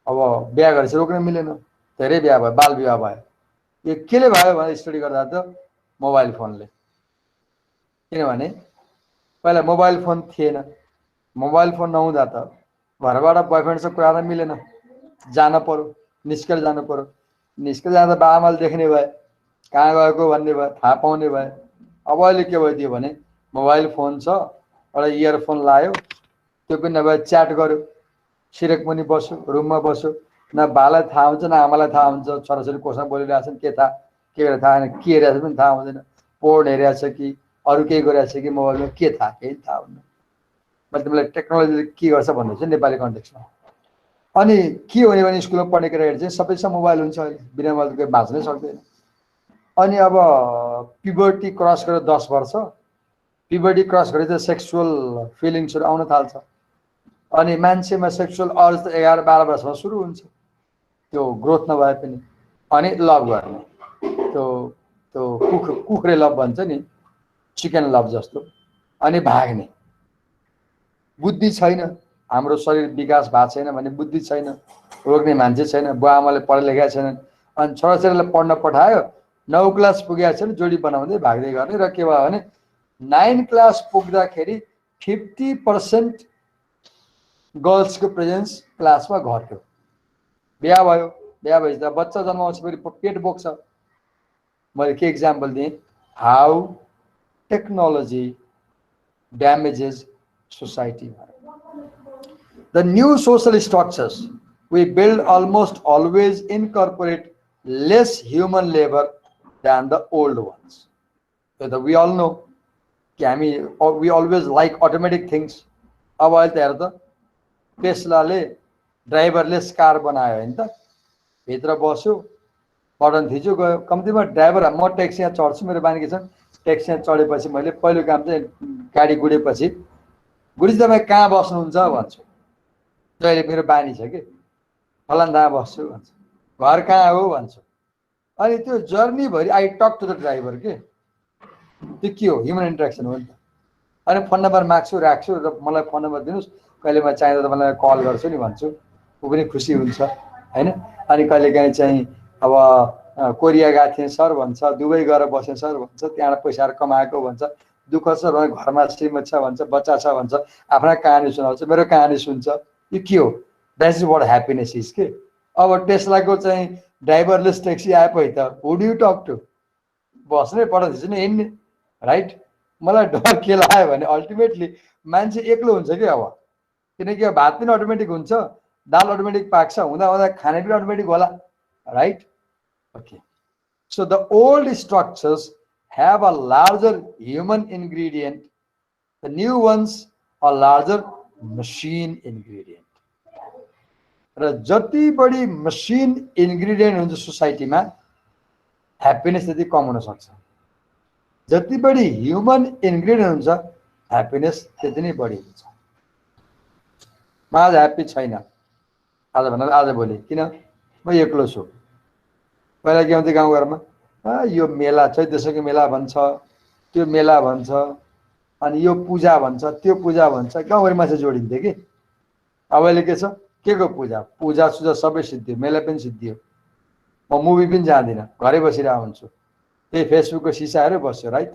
अब बिहा गरेपछि रोक्न मिलेन, धेरै बिहा भयो, बाल विवाह भयो। यो केले भयो भने स्टडी गर्दा त मोबाइल फोनले। किनभने पहिला मोबाइल फोन थिएन, मोबाइल फोन नहुँदा त घरबाट बोयफ्रेन्डसँग कुरा गर्न मिलेन, जान पर्यो, निस्केर जानु पर्यो, निस्केर जाँदा बाबाआमाले देख्ने भए, कहाँ गएको भन्ने भए, थाहा पाउने भए। अब अहिले के भइदियो भने मोबाइल फोन छ, एउटा इयरफोन लायो, त्यो पनि नभए च्याट गर्यो, सिरेक मुनि बस्यो, रुममा बस्यो, न बालाई थाहा हुन्छ न आमालाई थाहा हुन्छ छोराछोरी कोसँग बोलिरहेछन्, के थाहा, के गरेर थाहा होइन, के हेरिरहेछ पनि थाहा हुँदैन, पोर्न हेरिरहेछ कि अरू केही गरिरहेछ कि मोबाइलमा, के थाहा, केही थाहा हुँदैन। मैले तिमीलाई टेक्नोलोजीले के गर्छ भन्दैछु नेपाली कन्टेक्स्टमा। अनि के हुने भने स्कुलमा पढ्ने केटाकेटी चाहिँ सबैसँग मोबाइल हुन्छ, अहिले बिना मोबाइल त कोही बाँच्नै सक्दैन। अनि अब प्युबर्टी क्रस गरेर 10 वर्ष, प्युबर्टी क्रस गरेर चाहिँ सेक्सुअल फिलिङ्सहरू आउन थाल्छ, अनि मान्छेमा सेक्सुअल अर्ज त 11-12 वर्षमा सुरु हुन्छ, त्यो ग्रोथ नभए पनि। अनि लभ गर्ने, त्यो त्यो कुखुरे लभ भन्छ नि, चिकन लभ जस्तो, अनि भाग्ने। बुद्धि छैन, हाम्रो शरीर विकास भएको छैन भने बुद्धि छैन, रोक्ने मान्छे छैन, बुवा आमाले पढा लेखेका छैनन्, अनि छोराछोरीलाई पढ्न पठायो, 9 क्लास पुगेका छन्, जोडी बनाउँदै भाग्दै गर्ने। र के भयो भने 9 क्लास पुग्दाखेरि 50% गर्ल्सको प्रेजेन्स क्लासमा घट्यो, बिहा भयो, बिहा भएपछि त बच्चा जन्माउँछ, फेरि पेट बोक्छ। मैले के इक्जाम्पल दिएँ, how technology damages society. The new social structures we build almost always incorporate less human labor than the old ones. So we all know we always like automatic things. अब अहिले त हेर त, टेस्लाले ड्राइभरलेस कार बनायो होइन त, भित्र बस्यो, बटन थिच्यो, गयो। कम्तीमा ड्राइभर, म ट्याक्सीमा चढ्छु, मेरो बानी के छ, ट्याक्सीमा चढेपछि मैले पहिलो काम चाहिँ गाडी गुडेपछि, गुरुजी तपाईँ कहाँ बस्नुहुन्छ भन्छु, जहिले मेरो बानी छ कि, फलान ठाउँमा बस्छु भन्छ, घर कहाँ हो भन्छु। अनि त्यो जर्नीभरि I talk to the driver के, त्यो के हो, ह्युमन इन्ट्रेक्सन हो नि त। अनि फोन नम्बर माग्छु, राख्छु, र मलाई फोन नम्बर दिनुहोस्, कहिले म चाहिँदा तपाईँलाई कल गर्छु नि भन्छु, ऊ पनि खुसी हुन्छ होइन। अनि कहिलेकाहीँ चाहिँ अब कोरिया गएको थिएँ सर भन्छ, दुबई गएर बसेँ सर भन्छ, त्यहाँबाट पैसाहरू कमाएको भन्छ, दुःख छ, घरमा श्रीमती छ भन्छ, बच्चा छ भन्छ, आफ्ना कहानी सुनाउँछ, मेरो कहानी सुन्छ। यो के हो, that is what happiness is के। अब टेस्लाको चाहिँ ड्राइभरलेस ट्याक्सी आएपछि त who do you talk to, बस्नै पठाउँदैछु नि हिँड्ने, राइट। मलाई डर के लाग्यो भने अल्टिमेटली मान्छे एक्लो हुन्छ कि अब, किनकि अब भात पनि अटोमेटिक हुन्छ, दाल अटोमेटिक पाक्छ, हुँदा हुँदा खाने पनि अटोमेटिक होला, right. Okay, so the old structures have a larger human ingredient, the new ones a larger machine ingredient. र जति बढी मसिन इन्ग्रिडियन्ट हुन्छ सोसाइटीमा, ह्याप्पिनेस त्यति कम हुन सक्छ। जति बढी ह्युमन इन्ग्रिडियन्ट हुन्छ, ह्याप्पिनेस त्यति नै बढी हुन्छ। म आज ह्याप्पी छैन, आज भन्दा आज भोलि, किन, म एक्लो छु। पहिला के हुन्थ्यो गाउँघरमा, यो मेला चाहिँ त्यसैको मेला भन्छ, त्यो मेला भन्छ, अनि यो पूजा भन्छ, त्यो पूजा भन्छ, गाउँभरि मान्छे जोडिन्थ्यो कि। अब अहिले के छ, के को पूजा, पूजा सुजा सबै सिद्धियो, मेला पनि सिद्धियो, म मुभी पनि जाँदिनँ, घरै बसिरहेको हुन्छु, त्यही फेसबुकको सिसा हेरेर बस्यो, right.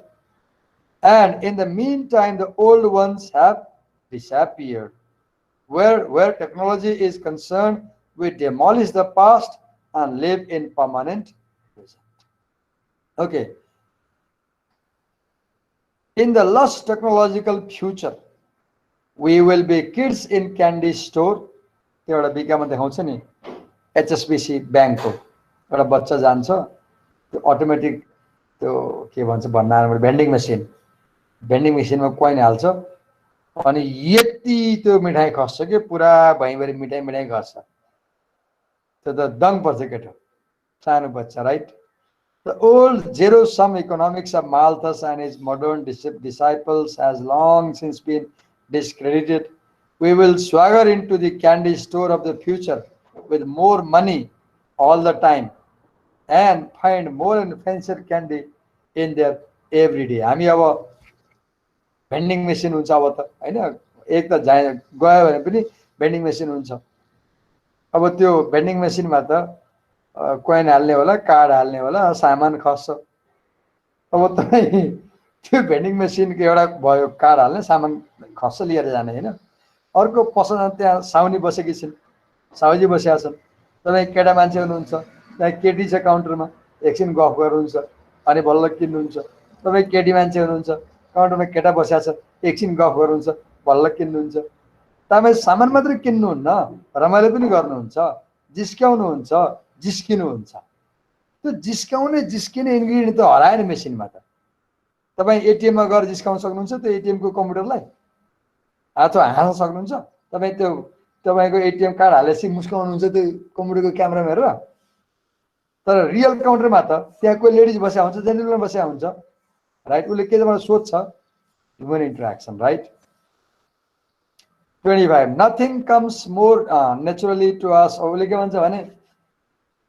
And in the meantime the old ones have disappeared. Where technology is concerned, we demolish the past and live in permanent present. Okay. In the lush technological future, we will be kids in candy store. त्यो एउटा विज्ञापन देखाउँछ नि, HSBC ब्याङ्कको एउटा बच्चा जान्छ, त्यो अटोमेटिक त्यो के भन्छ भन्नाले भेन्डिङ मेसिनमा कोइन हाल्छ अनि यति त्यो मिठाई खस्छ कि पुरा भैँभरि मिठाई खस्छ। त्यो त दङ पर्छ केटो, सानो बच्चा, right? The old zero-sum economics of Malthus and his modern disciples has long since been discredited. We will swagger into the candy store of the future with more money all the time and find more and fancier candy in there every day. हामी अब vending machine हुन्छ अब त हैन, एक त गयो भने पनि भेन्डिङ मेसिन हुन्छ। अब त्यो भेन्डिङ मेसिनमा त कोइन हाल्ने होला, कार्ड हाल्ने होला, सामान खस्छ। अब तपाईँ त्यो भेन्डिङ मेसिनको एउटा भयो कार्ड हाल्ने, सामान खस्छ लिएर जाने हैन। अर्को पसलमा त्यहाँ साउनी बसेकी छिन्, साउजी बसेका छन्, तपाईँ केटा मान्छे हुनुहुन्छ, त्यहाँ केटी छ काउन्टरमा, एकछिन गफ गर्नुहुन्छ अनि बल्ल किन्नुहुन्छ। तपाईँ केटी मान्छे हुनुहुन्छ, काउन्टरमा केटा बसेका छ, एकछिन गफ गर्नुहुन्छ, बल्ल किन्नुहुन्छ। तपाईँ सामान मात्रै किन्नुहुन्न, रमाइलो पनि गर्नुहुन्छ, जिस्क्याउनुहुन्छ, जिस्किनुहुन्छ। त्यो जिस्किने इन्ग्रिडियन्ट त हरायो नि मेसिनमा त। तपाईँ एटिएममा गएर जिस्काउन सक्नुहुन्छ त्यो एटिएमको कम्प्युटरलाई, अथवा हाँस्न सक्नुहुन्छ। तपाईँ त्यो तपाईँको एटिएम कार्ड हालेपछि मुस्काउनुहुन्छ त्यो कम्प्युटरको क्यामेरामा हेरेर। तर रियल काउन्टरमा त त्यहाँ कोही लेडिज बसेका हुन्छ, जेन्टलम्यान बसेका हुन्छ, राइट? उसले के तपाईँ सोध्छ, human interaction, right? 25 nothing comes more naturally to us. उसले के भन्छ भने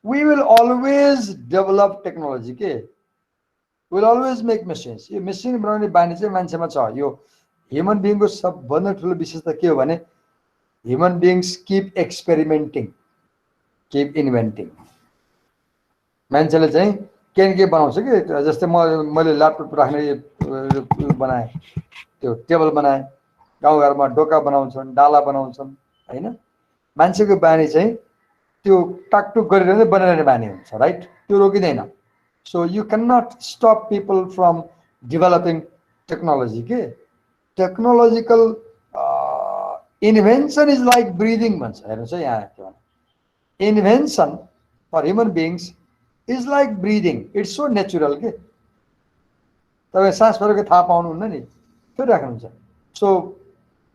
we will always develop technology के will always make machines. यो मेसिन बनाउने बानी चाहिँ मान्छेमा छ। यो ह्युमन बिइङको सबभन्दा ठुलो विशेषता के हो भने human beings keep experimenting, keep inventing. मान्छेले चाहिँ के बनाउँछ कि, जस्तै मैले ल्यापटप राख्ने बनाएँ, त्यो टेबल बनाएँ, गाउँघरमा ढोका बनाउँछन्, डाला बनाउँछन् हैन। मान्छेको बानी चाहिँ त्यो टाकटुक गरिरहने बनाइरहने बानी हुन्छ, राइट? त्यो रोकिँदैन। So you can not stop people from developing technology के। Technological invention is like breathing भन्छ। हेर्नुहोस् है यहाँ के भन्छ, invention for human beings is like breathing, it's so natural के। तपाईँ सास फेरेको थाहा पाउनुहुन्न नि, फेरिराख्नुहुन्छ। सो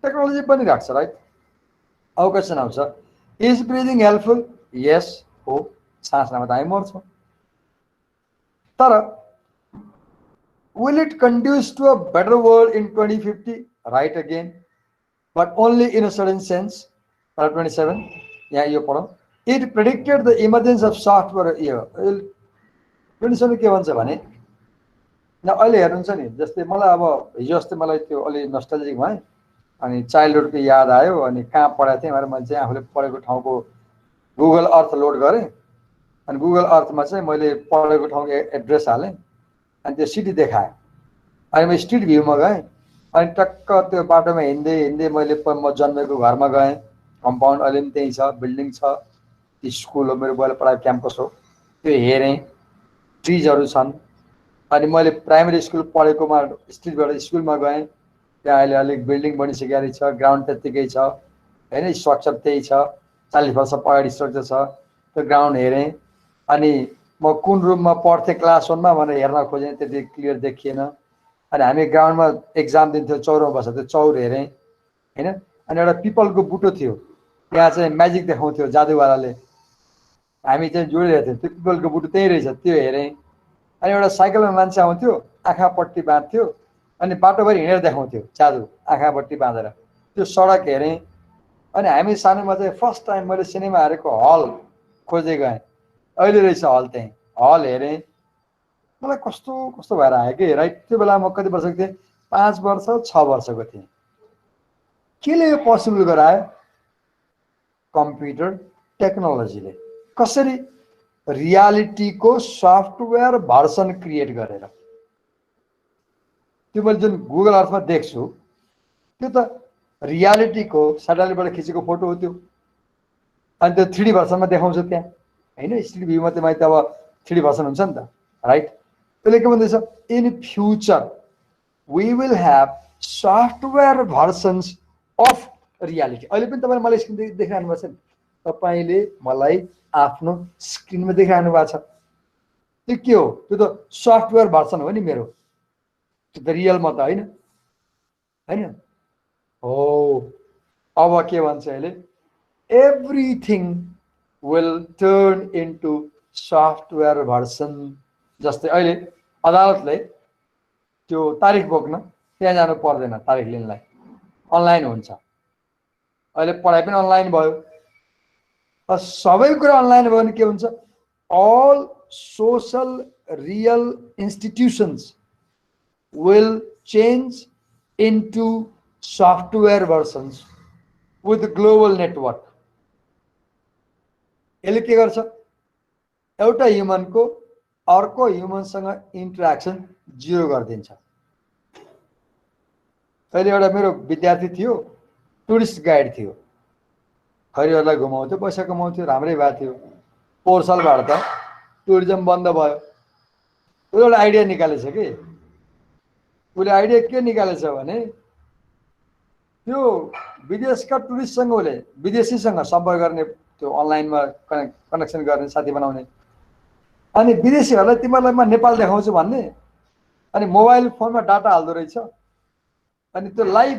टेक्नोलोजी पनि राख्छ, राइट? अब क्वेसन आउँछ, इज ब्रिदिङ हेल्पफुल? यस हो, सास नभए त हामी मर्छौँ। तर will it conduce to a better world in 2050? Right again, but only in a certain sense. 27 यहाँ यो पढौँ। It predicted the emergence of software. यो 27 के भन्छ भने न अहिले हेर्नुहुन्छ नि, जस्तै मलाई अब हिजो अस्ति मलाई त्यो अलि नस्टल्जिक भएँ अनि चाइल्डहुडको याद आयो अनि कहाँ पढाएको थिएँ भनेर मैले चाहिँ आफूले पढेको ठाउँको गुगल अर्थ लोड गरेँ अनि गुगल अर्थमा चाहिँ मैले पढेको ठाउँको एड्रेस हालेँ अनि त्यो सिटी देखाएँ। अनि म स्ट्रिट भ्यूमा गएँ अनि टक्क त्यो बाटोमा हिँड्दै हिँड्दै मैले म जन्मेको घरमा गएँ। कम्पाउन्ड अहिले पनि त्यही छ, बिल्डिङ छ, स्कुल हो, मेरो बुवाले पढाएको क्याम्पस हो, त्यो हेरेँ, ट्रिजहरू छन्। अनि मैले प्राइमेरी स्कुल पढेकोमा स्ट्रिटबाट स्कुलमा गएँ, त्यहाँ अहिले अलिक बिल्डिङ बनिसकेको छ, ग्राउन्ड त्यत्तिकै छ होइन, स्ट्रक्चर त्यही छ, 40 वर्ष पछाडि स्ट्रक्चर छ। त्यो ग्राउन्ड हेरेँ अनि म कुन रुममा पढ्थेँ क्लास 1मा भनेर हेर्न खोजेँ, त्यति क्लियर देखिएन। अनि हामी ग्राउन्डमा एक्जाम दिन्थ्यौँ, चौरमा बसेको थियो, चौर हेरेँ होइन। अनि एउटा पिपलको बुटो थियो, त्यहाँ चाहिँ म्याजिक देखाउँथ्यो जादुवालाले, हामी चाहिँ जोडिरहेको थियौँ, त्यो पिपलको बुटो त्यहीँ रहेछ, त्यो हेरेँ। अनि एउटा साइकलमा मान्छे आउँथ्यो, आँखापट्टि बाँध्थ्यो अनि बाटोभरि हिँडेर देखाउँथ्यो जादु, आँखापट्टि बाँधेर, त्यो सडक हेरेँ। अनि हामी सानोमा चाहिँ फर्स्ट टाइम मैले सिनेमा हेरेको हल खोज्दै गएँ, अहिले रहेछ हल, त्यहीँ हल हेरेँ। मलाई कस्तो कस्तो भएर आयो कि, राइट? त्यो बेला म कति वर्षको थिएँ? 5 वर्ष 6 वर्षको थिएँ। केले यो पोसिबल गरायो? कम्प्युटर टेक्नोलोजीले। कसरी? रियालिटीको सफ्टवेयर भर्सन क्रिएट गरेर। त्यो मैले जुन गुगल अर्थमा देख्छु त्यो त रियालिटीको स्याटेलाइटबाट खिचेको फोटो हो त्यो, अनि त्यो 3D भर्सनमा देखाउँछ त्यहाँ होइन। स्ट्रिट भ्यूमा त अब 3D भर्सन हुन्छ नि त, राइट? त्यसले के भन्दैछ, in future we will have software versions of reality. अहिले पनि तपाईले मलाई स्क्रिन देखाउनु भएको छ नि, तपाईले मलाई आफ्नो स्क्रिनमा देखाउनु भएको छ, त्यो के हो? त्यो त सफ्टवेयर भर्सन हो नि मेरो, त्यो त रियलमा त होइन हैन हो। अब के भन्छ अहिले, everything will turn into software version। जस्तै अहिले अदालतले त्यो तारिख बोक्न त्यहाँ जानु पर्दैन, तारिख लिनलाई अनलाइन हुन्छ। अहिले पढाइ पनि अनलाइन भयो, सबै कुरा अनलाइन भयो भने के हुन्छ, all social real institutions will change into software versions with global network। यसले के गर्छ, एउटा ह्युमनको अर्को ह्युमनसँग इन्टरेक्सन जिरो गरिदिन्छ। अहिले एउटा मेरो विद्यार्थी थियो, टुरिस्ट गाइड थियो, खैरीहरूलाई घुमाउँथ्यो, पैसा कमाउँथ्यो, राम्रै भएको थियो। पोहोर सालबाट त टुरिज्म बन्द भयो। उसले एउटा आइडिया निकालेछ कि, उसले आइडिया के निकालेछ भने त्यो विदेशका टुरिस्टसँग उसले विदेशीसँग सम्पर्क गर्ने, त्यो अनलाइनमा कनेक्सन गर्ने, साथी बनाउने, अनि विदेशीहरूलाई तिमीहरूलाई म नेपाल देखाउँछु भन्ने, अनि मोबाइल फोनमा डाटा हाल्दो रहेछ, अनि त्यो लाइभ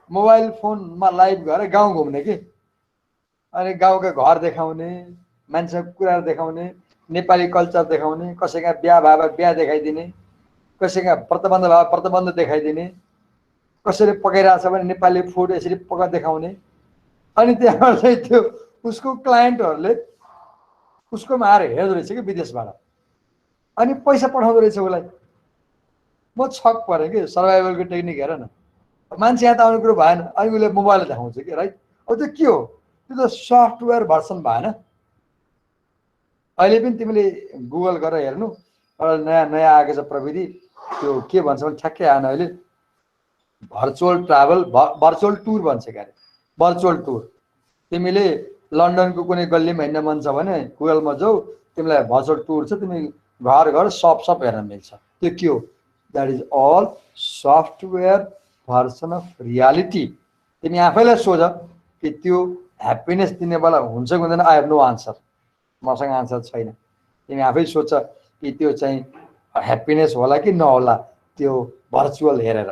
मोबाइल फोनमा लाइभ गएर गाउँ घुम्ने कि, अनि गाउँका घर देखाउने, मान्छेको कुराहरू देखाउने, नेपाली कल्चर देखाउने, कसैका बिहा भए बिहा देखाइदिने, कसैका व्रतबन्ध भए व्रतबन्ध देखाइदिने, कसैले पकाइरहेछ भने नेपाली फुड यसरी पका देखाउने। अनि त्यहाँबाट चाहिँ त्यो उसको क्लाइन्टहरूले उसकोमा आएर हेर्दो रहेछ कि विदेशबाट, अनि पैसा पठाउँदो रहेछ उसलाई। म छक परेँ कि सर्भाइभलको टेक्निक हेर न, मान्छे यहाँ त आउने कुरो भएन, अनि उसले मोबाइल देखाउँछ कि, राइट। अब त्यो के हो, त्यो त सफ्टवेयर भर्सन भएन। अहिले पनि तिमीले गुगल गरेर हेर्नु, एउटा नयाँ नयाँ आएको छ प्रविधि, त्यो के भन्छ भने ठ्याक्कै आएन अहिले, भर्चुअल ट्राभल, भर्चुअल टुर भन्छ क्यारे, भर्चुअल टुर। तिमीले लन्डनको कुनै गल्लीमा हिँड्न मन छ भने गुगलमा जाऊ, तिमीलाई भर्चुअल टुर छ, तिमी घर घर सब हेर्न मिल्छ। त्यो के हो, that is all software version of reality. तिमी आफैलाई सोच कि त्यो ह्याप्पिनेस दिनेवाला हुन्छ कि हुँदैन। आई हेभ नो आन्सर, मसँग आन्सर छैन। तिमी आफै सोच कि त्यो चाहिँ ह्याप्पिनेस होला कि नहोला त्यो भर्चुअल हेरेर,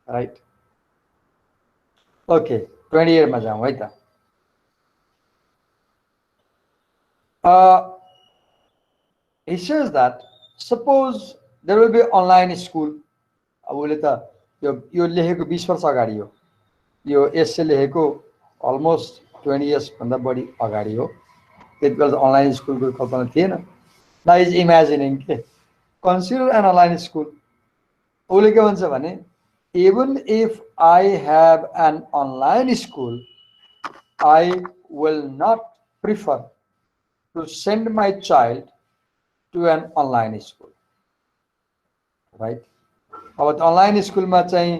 राइट। ओके, 28 मा जाउँ है त। He says that suppose there will be online school। अब उसले त यो लेखेको 20 वर्ष अगाडि हो, यो एसे लेखेको अलमोस्ट 20 इयर्स भन्दा बढी अगाडि हो। त्यति बेला अनलाइन स्कुलको कल्पना थिएन। नाउ इज इमेजिनिङ के, कन्सिडर एन अनलाइन स्कुल। उसले के भन्छ भने even if I have an online school, I will not prefer to send my child to an online school, right? अब अनलाइन स्कुलमा चाहिँ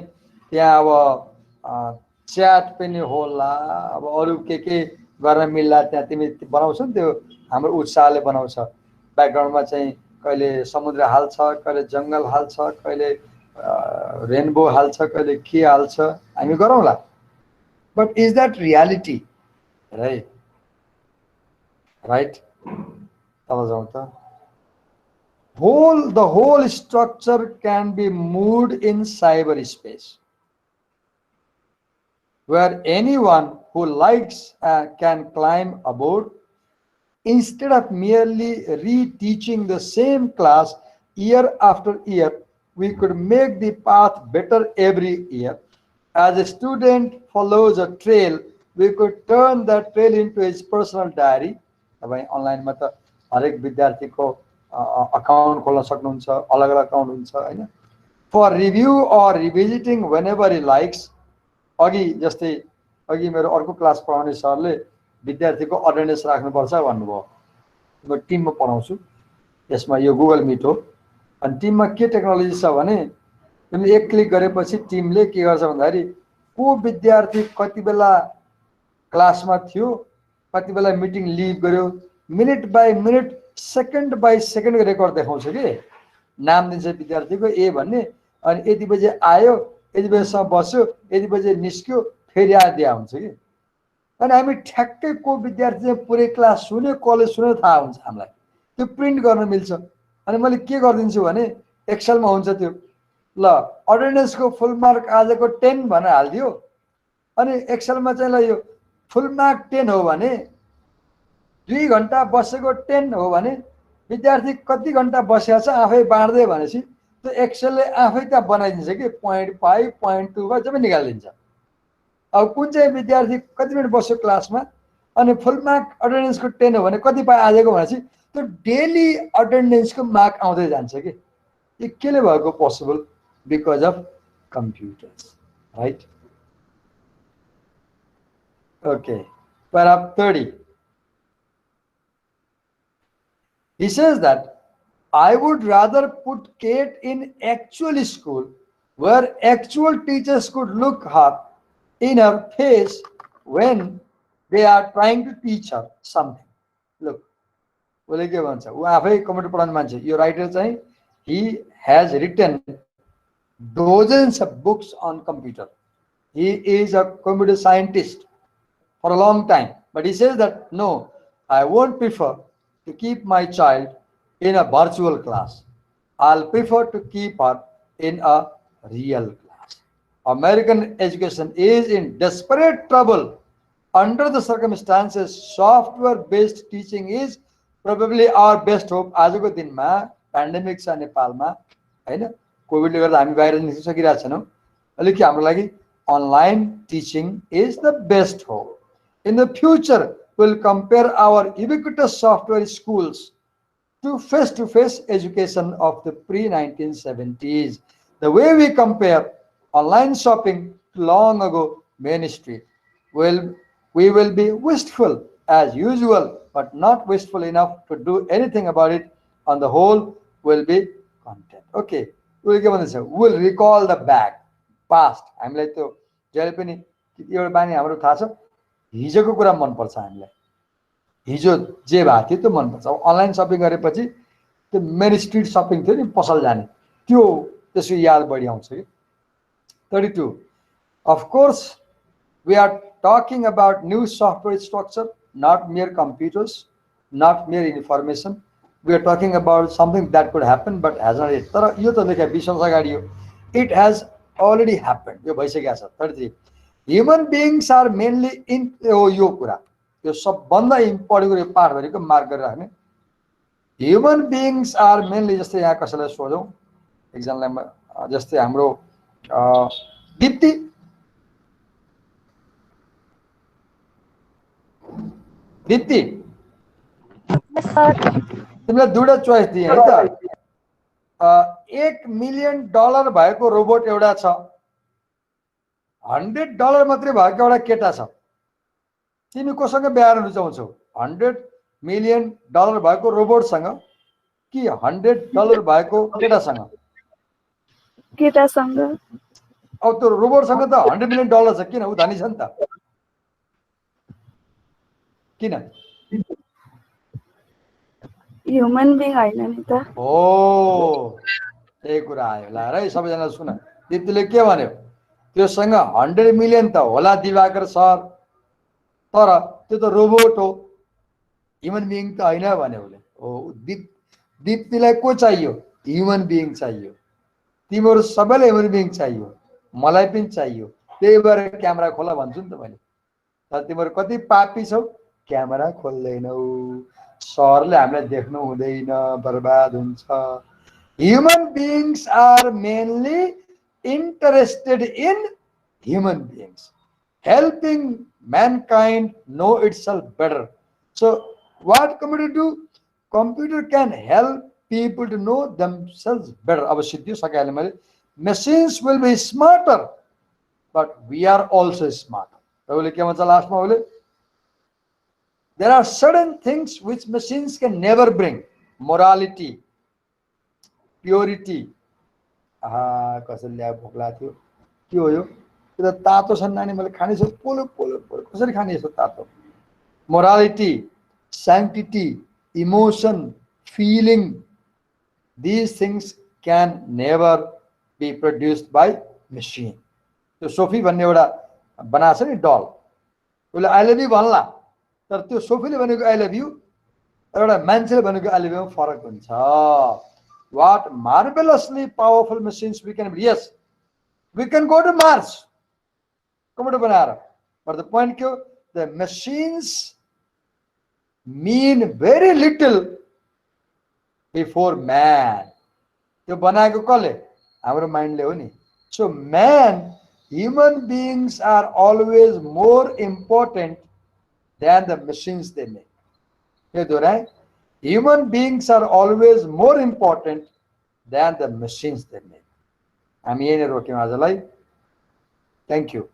त्यहाँ अब च्याट पनि होला, अब अरू के गर्न मिल्ला, त्यहाँ तिमी बनाउँछौ नि, त्यो हाम्रो उत्साहले बनाउँछ। ब्याकग्राउन्डमा चाहिँ कहिले समुद्र हाल्छ, कहिले जङ्गल हाल्छ, कहिले रेनबो हाल्छ, कहिले के हाल्छ, हामी गरौँला। But is that reality, right? Right, तल जाउँ त। The whole structure can be moved in cyberspace, where anyone who likes can climb aboard. Instead of merely reteaching the same class year after year, we could make the path better every year. As a student follows a trail, we could turn that trail into his personal diary. Online मा त हरेक विद्यार्थीको account खोल्न सक्नुहुन्छ, अलग अलग account हुन्छ हैन, फर रिभ्यू और रिभिजिटिङ whenever he likes। अघि जस्तै अघि मेरो अर्को क्लास पढाउने सरले विद्यार्थीको अटेन्डेन्स राख्नुपर्छ भन्नुभयो। म टिममा पढाउँछु, यसमा यो गुगल मिट हो, अनि टिममा के टेक्नोलोजी छ भने तिमीले एक क्लिक गरेपछि टिमले के गर्छ भन्दाखेरि को विद्यार्थी कति बेला क्लासमा थियो, कति बेला मिटिङ लिभ गर्यो, minute by minute, second by सेकेन्डको रेकर्ड देखाउँछ कि। नाम दिन्छ विद्यार्थीको ए भन्ने, अनि यति बजे आयो, यति बजेसम्म बस्यो, यति बजे निस्क्यो, फेरि आइदिया हुन्छ कि। अनि हामी ठ्याक्कै को विद्यार्थी चाहिँ पुरै क्लास सुन्यो, कसले सुन्यो थाहा हुन्छ हामीलाई। त्यो प्रिन्ट गर्न मिल्छ। अनि मैले के गरिदिन्छु भने एक्सेलमा हुन्छ त्यो, ल अटेन्डेन्सको फुल मार्क आजको 10 भनेर हालिदियो। अनि एक्सेलमा चाहिँ ल यो फुल मार्क 10 हो भने 2 घन्टा बसेको 10 हो भने विद्यार्थी कति घन्टा बसेको छ आफै बाँड्दै भनेपछि त्यो एक्सेलले आफै त्यहाँ बनाइदिन्छ कि 0.5 0.25 सबै निकालिदिन्छ। अब कुन चाहिँ विद्यार्थी कति मिनट बस्यो क्लासमा, अनि फुल मार्क अटेन्डेन्सको 10 हो भने कति पाए आजको भनेपछि त्यो डेली अटेन्डेन्सको मार्क आउँदै जान्छ कि। यो केले भएको possible? Because of computers, right? Okay, paragraph 30. He says that I would rather put Kate in actual school where actual teachers could look her in her face when they are trying to teach her something. Look, उसले के भन्छ, ऊ आफै computer पढाउने मान्छे, यो writer चाहिँ he has written dozens of books on computer. He is a computer scientist for a long time, but he says that no, I won't prefer to keep my child in a virtual class. I'll prefer to keep her in a real class. American education is in desperate trouble. Under the circumstances, software-based teaching is probably our best hope. आजको दिनमा pandemic छ नेपालमा हैन, कोभिडले गर्दा हामी बाहिर निस्किन सकिरहेका छैनौँ, अलिक हाम्रो लागि online teaching is the best hope. In the future, we'll compare our ubiquitous software schools to face-to-face education of the pre-1970s. The way we compare online shopping to long ago Main Street. We will be wistful as usual, but not wistful enough to do anything about it. On the whole, we'll be content. Okay, we'll give this. We'll recall the back, past. हामीलाई त्यो जहिले पनि एउटा बानी हाम्रो थाहा छ, हिजोको कुरा मन पर्छ हामीलाई, हिजो जे भएको थियो त्यो मन पर्छ। अब अनलाइन सपिङ गरेपछि त्यो मेन स्ट्रिट सपिङ थियो नि, पसल जाने, त्यो त्यसको याद बढी आउँछ कि। 32. Of course, we are talking about new software structure, not mere computers, not mere information. We are talking about something that could happen but has not yet. तर यो त देखा 20 वर्ष अगाडि हो, it has already happened, यो भइसकेको छ। 33. Human beings are mainly in यो कुरा, यो सबभन्दा इम्पोर्टेन्ट यो पाठ भनेको मार्क गरेर राख्ने। ह्युमन बिङ्स आर मेनली, जस्तै यहाँ कसैलाई सोधौँ एक्जामलाई, जस्तै हाम्रो दिप्ती, दिप्ती तिमीलाई दुईवटा चोइस दिएँ है त। $1 मिलियन भएको रोबोट एउटा छ, $100 मात्रै भएको एउटा केटा छ, तिमी कोसँग बिहा गर्न रुचाउँछौ? $100 मिलियन भएको रोबोटसँग कि $100 भएको केटासँग? केटासँग। अब त्यो रोबोटसँग त $100 मिलियन छ, किन? ऊ धनी छ नि त, किन? ह्युमन बिङ होइन नि त। हो, त्यही कुरा आयो। ल है सबैजना सुन, दिप्तीले के भन्यो, त्योसँग 100 मिलियन त होला दिवाकर सर, तर त्यो त रोबोट हो, ह्युमन बिइङ त होइन भन्यो उसले। हो, दिप्तीलाई को चाहियो? ह्युमन बिइङ चाहियो। तिमीहरू सबैलाई ह्युमन बिइङ चाहियो, मलाई पनि चाहियो, त्यही भएर क्यामेरा खोला भन्छु नि त मैले। तर तिमीहरू कति पापी छौ, क्यामेरा खोल्दैनौ, सरले हामीलाई देख्नु हुँदैन, बर्बाद हुन्छ। Human beings are mainly interested in human beings, helping mankind know itself better. So what computer do? Computer can help people to know themselves better. अब सिद्धियो सकेन मैले। Machines will be smarter, but we are also smarter. उसले के भन्छ लास्टमा, उसले there are certain things which machines can never bring. Morality, purity. कसरी ल्यायो, भोक लागेको थियो, के हो यो? त्यो त तातो छ नानी, मैले खाने छु, पोलो पोलो पोलो, कसरी खाने यसो तातो? Morality, sanctity, emotion, feeling, these things can never be produced by machine. त्यो सोफी भन्ने एउटा बनाएको छ नि डल, उसले आई लभ यु भन्ला, तर त्यो सोफीले भनेको आई लभ यु एउटा मान्छेले भनेको आई लभ युमा फरक हुन्छ. What marvelously powerful machines we can. Yes, we can go to Mars. Computer banana. But the point is, the machines mean very little before man. त्यो बनाएको कसले? हाम्रो माइन्डले हो नि. So man, human beings are always more important than the machines they make. यो दोहोऱ्याए, human beings are always more important than the machines they make. हामी यहीँनिर रोक्यौँ आजलाई. Thank you.